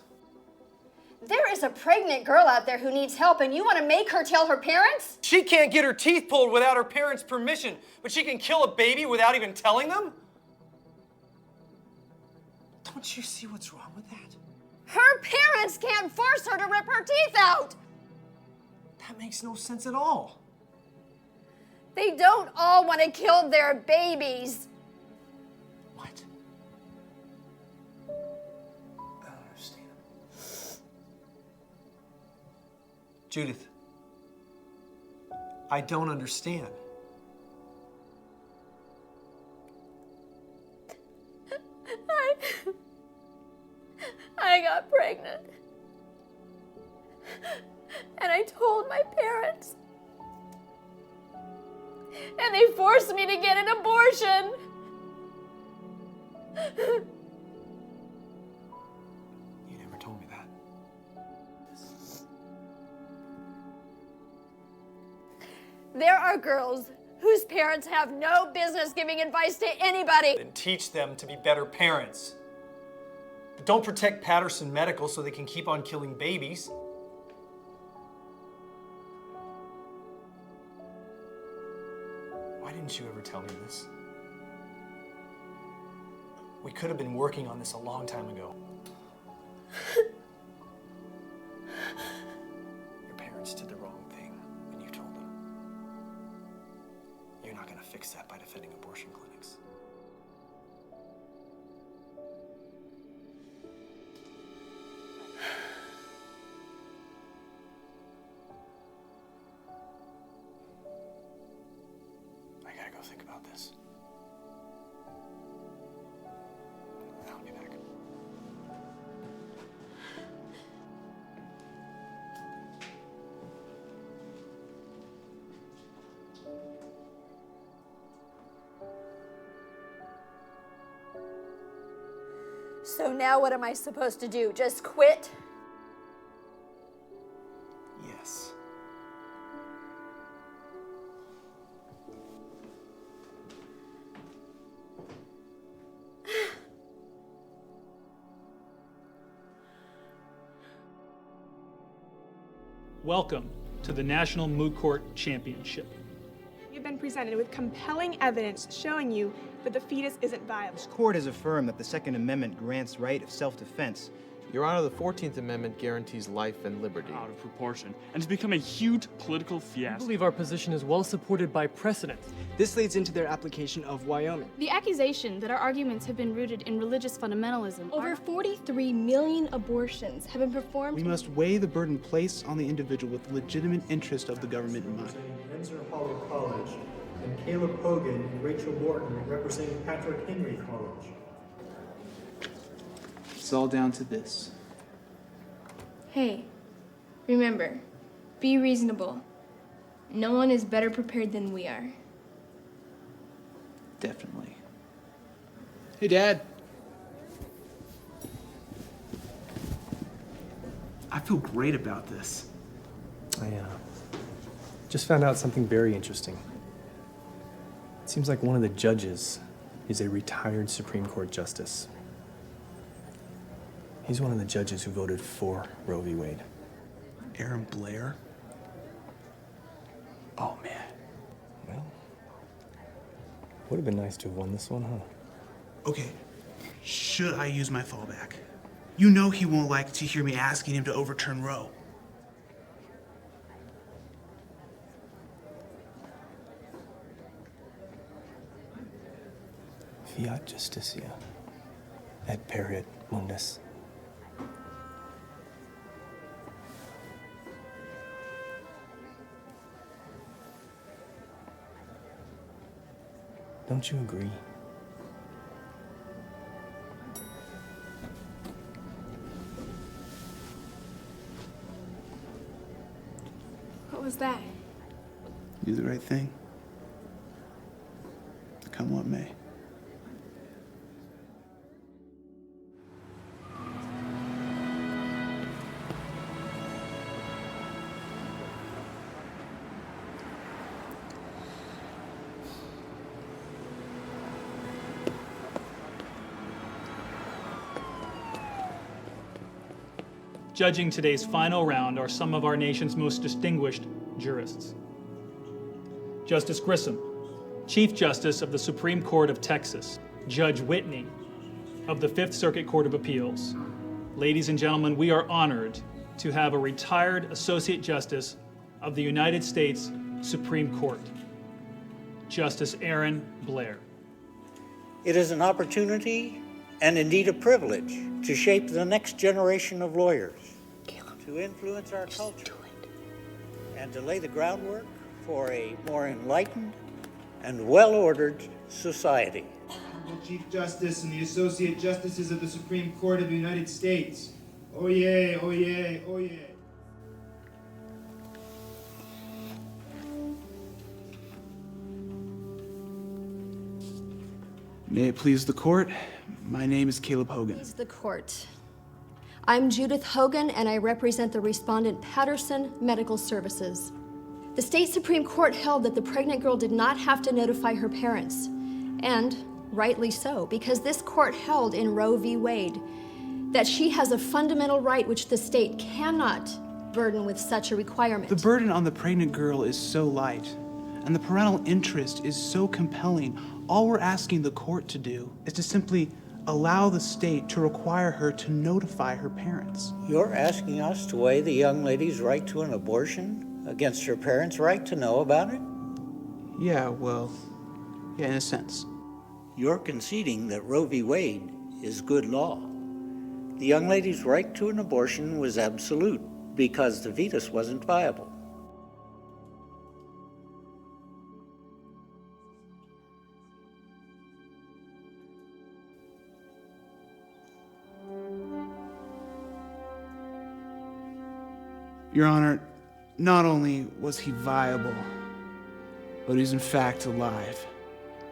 There is a pregnant girl out there who needs help, and you want to make her tell her parents? She can't get her teeth pulled without her parents' permission, but she can kill a baby without even telling them? Don't you see what's wrong with that? Her parents can't force her to rip her teeth out! That makes no sense at all. They don't all want to kill their babies. What? I don't understand. Judith, I don't understand. I got pregnant. And I told my parents. And they forced me to get an abortion. You never told me that. There are girls whose parents have no business giving advice to anybody. And teach them to be better parents. But don't protect Patterson Medical so they can keep on killing babies. Why didn't you ever tell me this? We could have been working on this a long time ago. Your parents did the wrong thing when you told them. You're not going to fix that by defending abortion clinics. I gotta go think about this. I'll be back. So now what am I supposed to do? Just quit? Yes. Welcome to the National Moot Court Championship. You've been presented with compelling evidence showing you that the fetus isn't viable. This court has affirmed that the Second Amendment grants right of self-defense. Your Honor, the 14th Amendment guarantees life and liberty. Out of proportion, and it's become a huge political fiasco. I believe our position is well supported by precedent. This leads into their application of Wyoming. The accusation that our arguments have been rooted in religious fundamentalism. Over 43 million abortions have been performed. We must weigh the burden placed on the individual with the legitimate interest of the government in mind. Windsor Hollow College, and Caleb Hogan and Rachel Morton representing Patrick Henry College. It's all down to this. Hey, remember, be reasonable. No one is better prepared than we are. Definitely. Hey, Dad. I feel great about this. I just found out something very interesting. It seems like one of the judges is a retired Supreme Court justice. He's one of the judges who voted for Roe v. Wade. Aaron Blair? Oh, man. Well, would have been nice to have won this one, huh? Okay, should I use my fallback? You know he won't like to hear me asking him to overturn Roe. Fiat justitia, et perit mundus. Don't you agree? What was that? Do the right thing. Come what may. Judging today's final round are some of our nation's most distinguished jurists. Justice Grissom, Chief Justice of the Supreme Court of Texas. Judge Whitney of the Fifth Circuit Court of Appeals. Ladies and gentlemen, we are honored to have a retired Associate Justice of the United States Supreme Court, Justice Aaron Blair. It is an opportunity and indeed a privilege to shape the next generation of lawyers, to influence our culture, and to lay the groundwork for a more enlightened and well-ordered society. The Chief Justice and the Associate Justices of the Supreme Court of the United States. Oyez, oyez, oyez. May it please the court, my name is Caleb Hogan. Please the court. I'm Judith Hogan, and I represent the respondent Patterson Medical Services. The state Supreme Court held that the pregnant girl did not have to notify her parents, and rightly so, because this court held in Roe v. Wade that she has a fundamental right which the state cannot burden with such a requirement. The burden on the pregnant girl is so light, and the parental interest is so compelling. All we're asking the court to do is to simply allow the state to require her to notify her parents. You're asking us to weigh the young lady's right to an abortion against her parents' right to know about it? Yeah, well, yeah, in a sense. You're conceding that Roe v. Wade is good law. The young lady's right to an abortion was absolute because the fetus wasn't viable. Your Honor, not only was he viable, but he's in fact alive.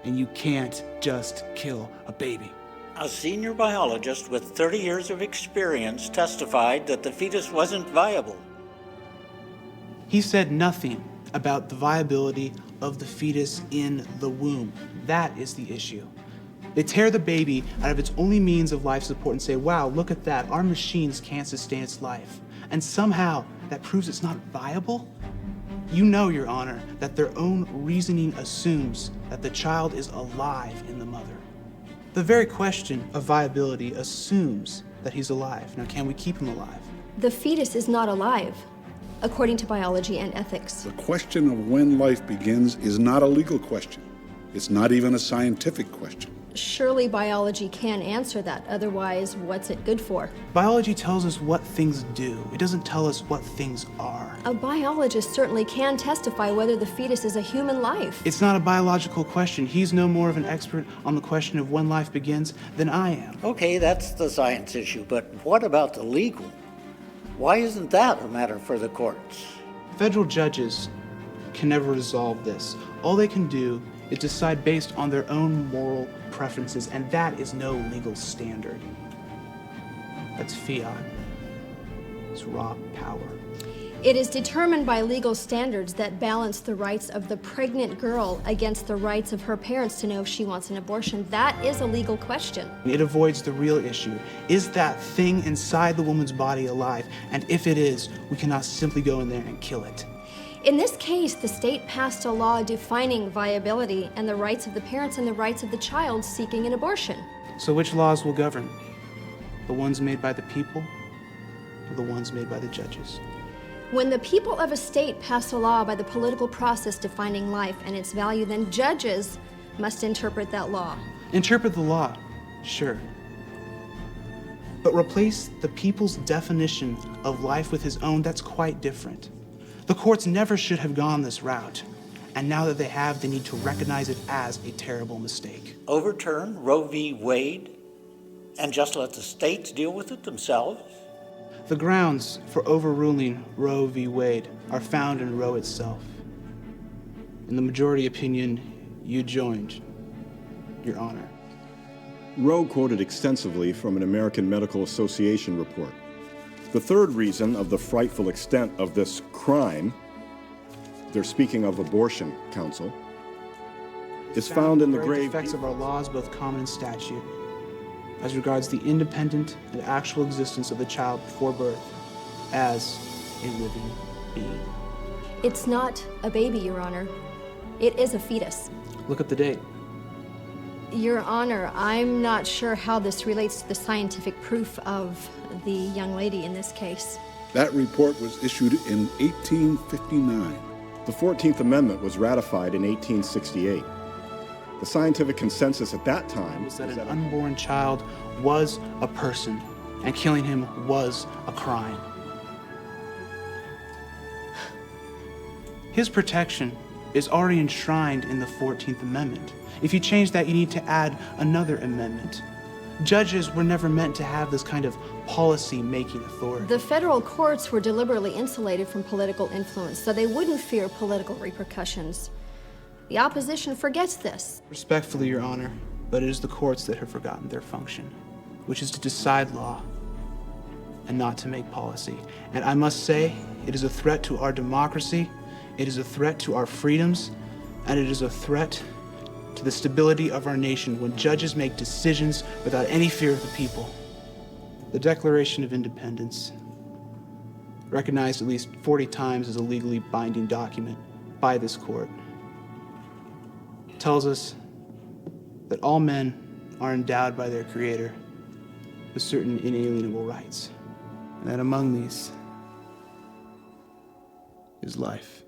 And you can't just kill a baby. A senior biologist with 30 years of experience testified that the fetus wasn't viable. He said nothing about the viability of the fetus in the womb. That is the issue. They tear the baby out of its only means of life support and say, wow, look at that, our machines can't sustain its life. And somehow that proves it's not viable? You know, Your Honor, that their own reasoning assumes that the child is alive in the mother. The very question of viability assumes that he's alive. Now, can we keep him alive? The fetus is not alive, according to biology and ethics. The question of when life begins is not a legal question. It's not even a scientific question. Surely biology can answer that, otherwise what's it good for? Biology tells us what things do. It doesn't tell us what things are. A biologist certainly can testify whether the fetus is a human life. It's not a biological question. He's no more of an expert on the question of when life begins than I am. Okay, that's the science issue, but what about the legal? Why isn't that a matter for the courts? Federal judges can never resolve this. All they can do is decide based on their own moral preferences, and that is no legal standard. That's fiat. It's raw power. It is determined by legal standards that balance the rights of the pregnant girl against the rights of her parents to know if she wants an abortion. That is a legal question. It avoids the real issue. Is that thing inside the woman's body alive? And if it is, we cannot simply go in there and kill it. In this case, the state passed a law defining viability and the rights of the parents and the rights of the child seeking an abortion. So which laws will govern? The ones made by the people or the ones made by the judges? When the people of a state pass a law by the political process defining life and its value, then judges must interpret that law. Interpret the law, sure. But replace the people's definition of life with his own, that's quite different. The courts never should have gone this route. And now that they have, they need to recognize it as a terrible mistake. Overturn Roe v. Wade and just let the states deal with it themselves? The grounds for overruling Roe v. Wade are found in Roe itself. In the majority opinion you joined, Your Honor. Roe quoted extensively from an American Medical Association report. The third reason of the frightful extent of this crime, they're speaking of abortion, counsel, is found in the grave effects of our laws, both common and statute, as regards the independent and actual existence of the child before birth as a living being. It's not a baby, Your Honor. It is a fetus. Look up the date. Your Honor, I'm not sure how this relates to the scientific proof of the young lady in this case. That report was issued in 1859. The 14th Amendment was ratified in 1868. The scientific consensus at that time was that an unborn child was a person, and killing him was a crime. His protection is already enshrined in the 14th Amendment. If you change that, you need to add another amendment. Judges were never meant to have this kind of policy-making authority. The federal courts were deliberately insulated from political influence so they wouldn't fear political repercussions. The opposition forgets this. Respectfully, Your Honor, but it is the courts that have forgotten their function, which is to decide law and not to make policy. And I must say, it is a threat to our democracy, it is a threat to our freedoms, and it is a threat to the stability of our nation when judges make decisions without any fear of the people. The Declaration of Independence, recognized at least 40 times as a legally binding document by this court, tells us that all men are endowed by their Creator with certain inalienable rights, and that among these is life.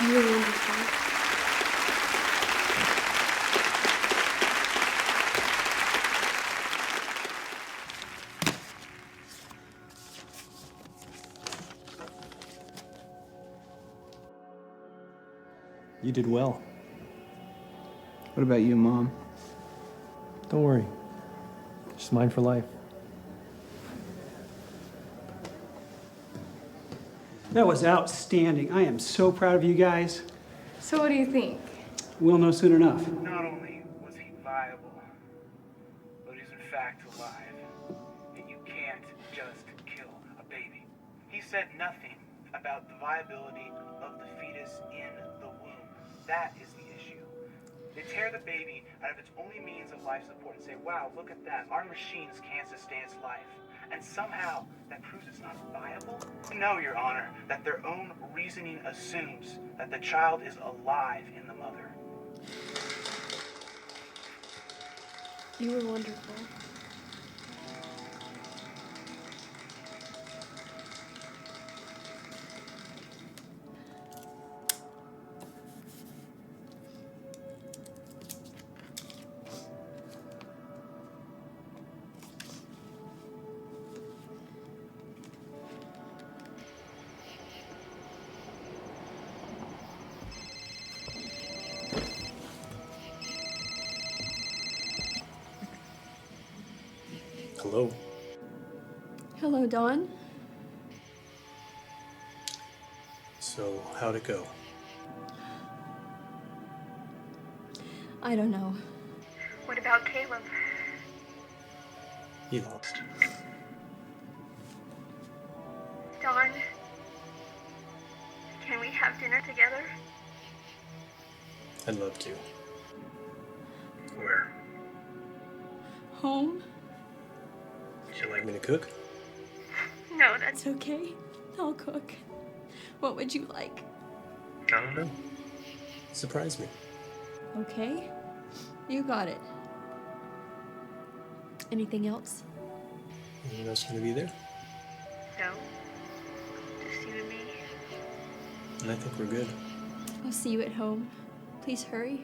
Really wonderful. You did well. What about you, Mom? Don't worry. She's mine for life. That was outstanding. I am so proud of you guys. So what do you think? We'll know soon enough. Not only was he viable, but he's in fact alive. And you can't just kill a baby. He said nothing about the viability of the fetus in the womb. That is the issue. They tear the baby out of its only means of life support and say, wow, look at that. Our machines can't sustain its life. And somehow that proves it's not viable? No, Your Honor, that their own reasoning assumes that the child is alive in the mother. You were wonderful. Hello. Hello, Dawn. So, how'd it go? I don't know. What about Caleb? He lost. Dawn, can we have dinner together? I'd love to. Where? Home? Would you like me to cook? No, that's It's okay. I'll cook. What would you like? I don't know. Surprise me. Okay. You got it. Anything else? Anyone else gonna be there? no. Just you and me. And I think we're good. I'll see you at home. Please hurry.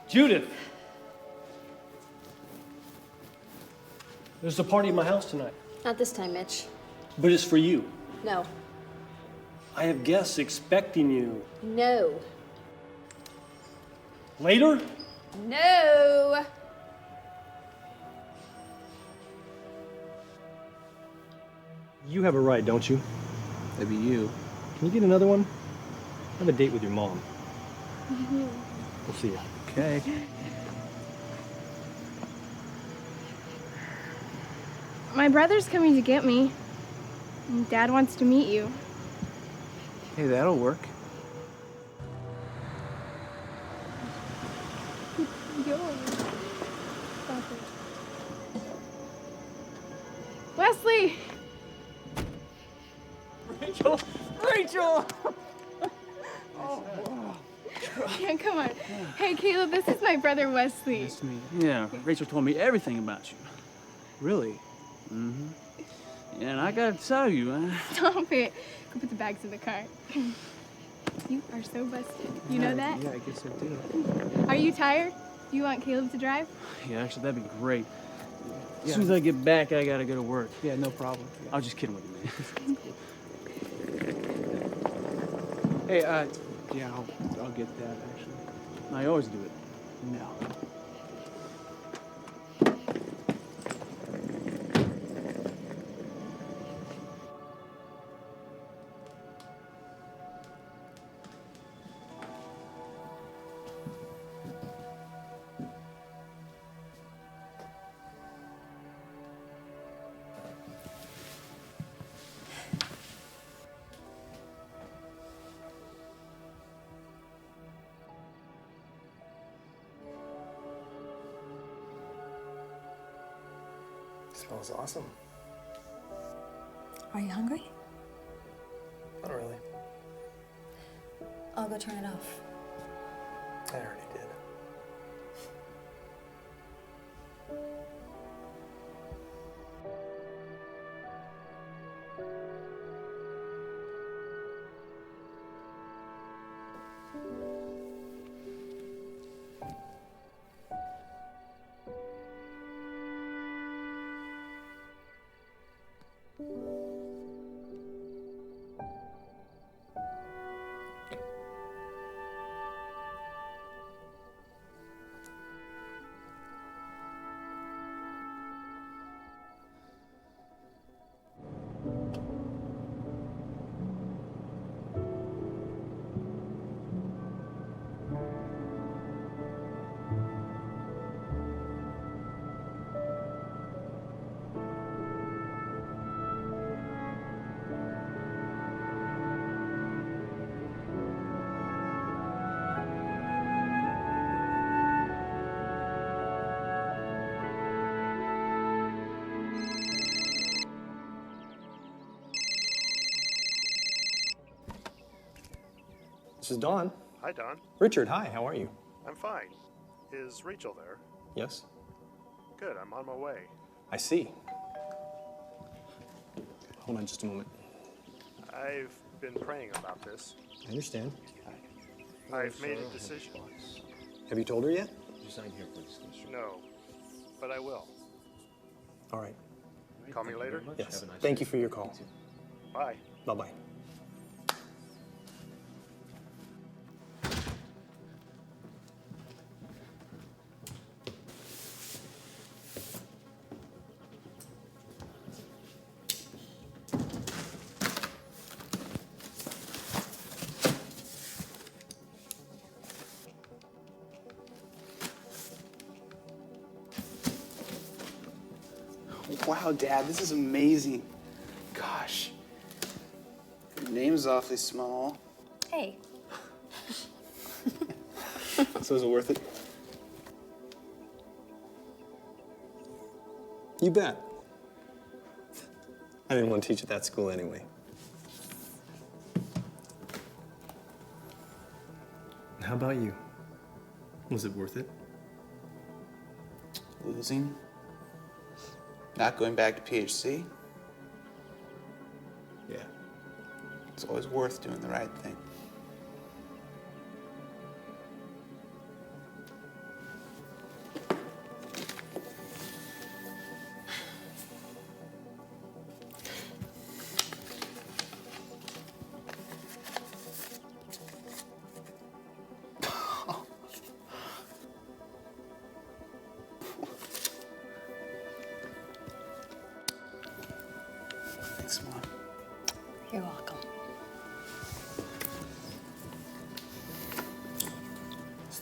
Judith! There's a party at my house tonight. Not this time, Mitch. But it's for you. No. I have guests expecting you. No. Later? No. You have a right, don't you? That'd be you. Can you get another one? I have a date with your mom. We'll see you. Okay. My brother's coming to get me. And Dad wants to meet you. Hey, that'll work. Wesley! Rachel! Rachel! Yeah, come on. Hey, Caleb, this is my brother Wesley. Nice to meet you. Yeah, Rachel told me everything about you. Really? Mm-hmm. Yeah, and I gotta tell you, Stop it. Go put the bags in the car. You are so busted. You know that? Yeah, I guess I do. Are you tired? Do you want Caleb to drive? yeah, actually, that'd be great. As Yeah. soon as I get back, I gotta go to work. Yeah, no problem. I was just kidding with you, man. Hey, yeah, I'll get that, actually. I always do it. No. Smells awesome. Are you hungry? Not really. I'll go turn it off. I already did. This is Dawn. Hi, Don. Richard, hi, how are you? I'm fine. Is Rachel there? Yes? Good, I'm on my way. I see. Hold on just a moment. I've been praying about this. I understand. I've made a decision. Have you told her yet? No, but I will. All right. Call me later? Yes. Thank you for your call. Bye. Bye-bye. Wow, Dad, this is amazing. Gosh. Your name's awfully small. Hey. So is it worth it? You bet. I didn't want to teach at that school anyway. How about you? Was it worth it? Losing? Not going back to PHC? Yeah. It's always worth doing the right thing.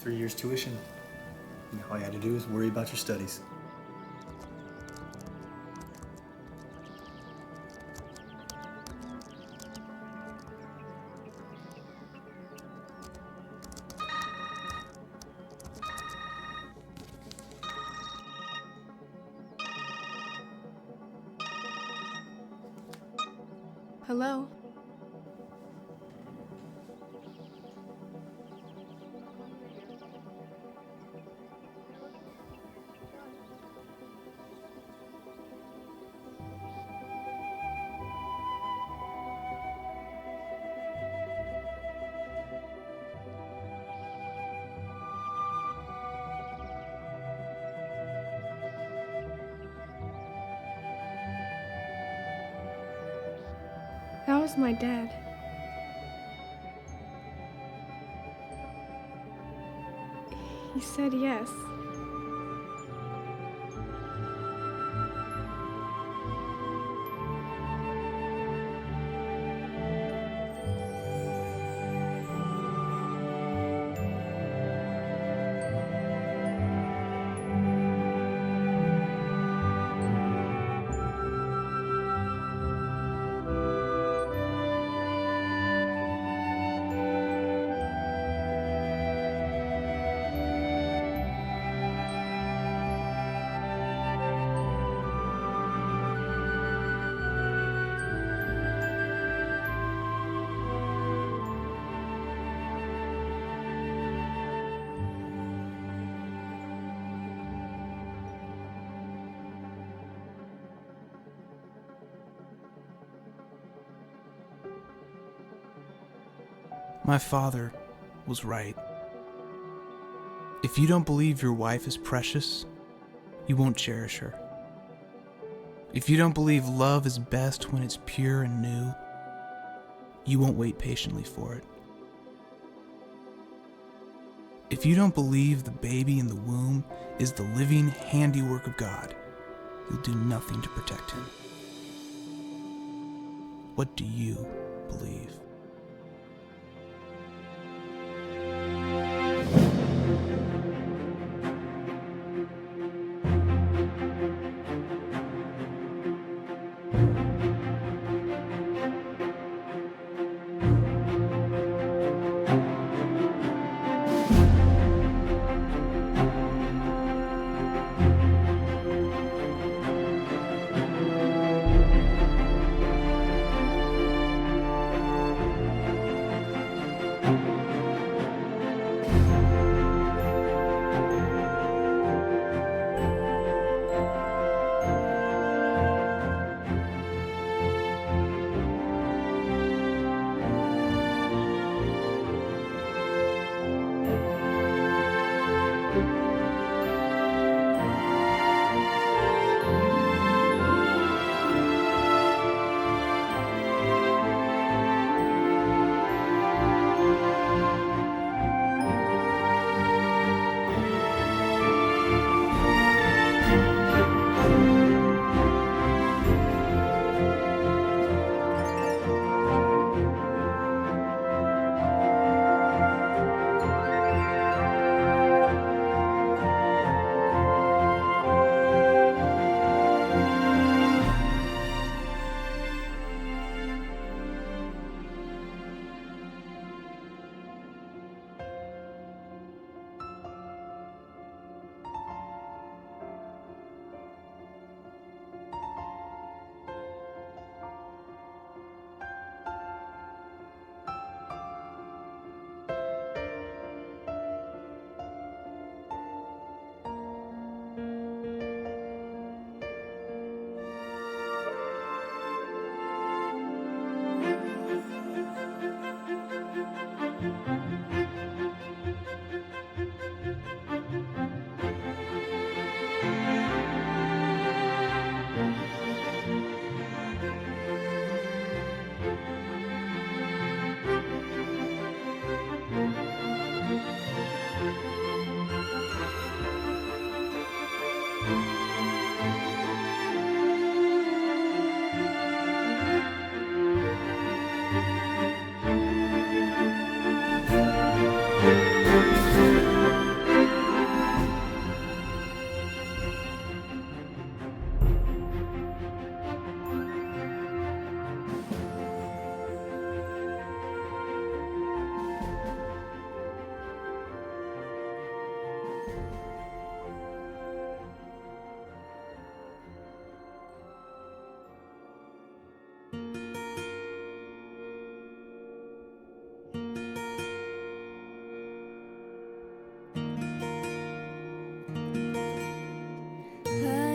3 years tuition. And all you had to do is worry about your studies. Hello? That was my dad. He said yes. My father was right. If you don't believe your wife is precious, you won't cherish her. If you don't believe love is best when it's pure and new, you won't wait patiently for it. If you don't believe the baby in the womb is the living handiwork of God, you'll do nothing to protect him. What do you believe?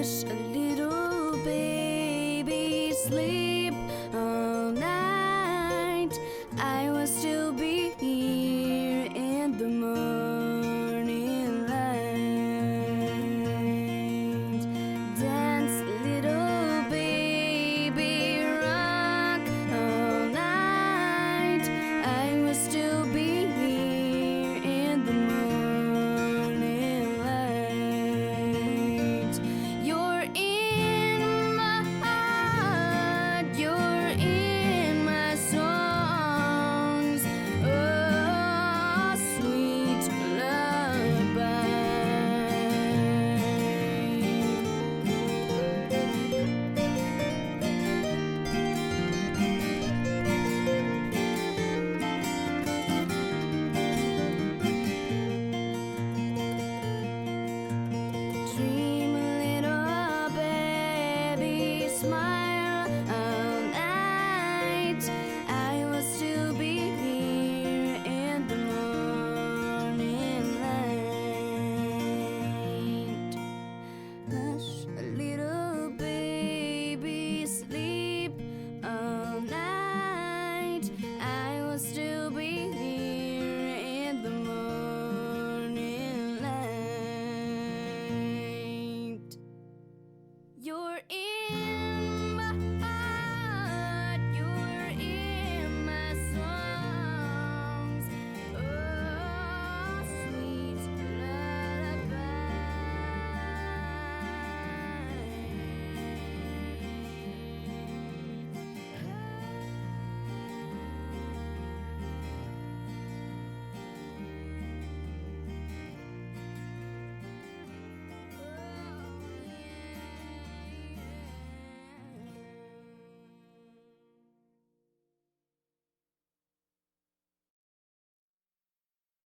Hush, little baby, sleep all night. I will still be here in the morning light. Dance, little baby, rock all night. I will still be here in the morning light. You're in my heart, you're in my songs. Oh, sweet lullaby. Dream, little baby, smile all night. I will still be here in the morning light. Hush, little baby, sleep all night. I will still be here in the morning light. You're in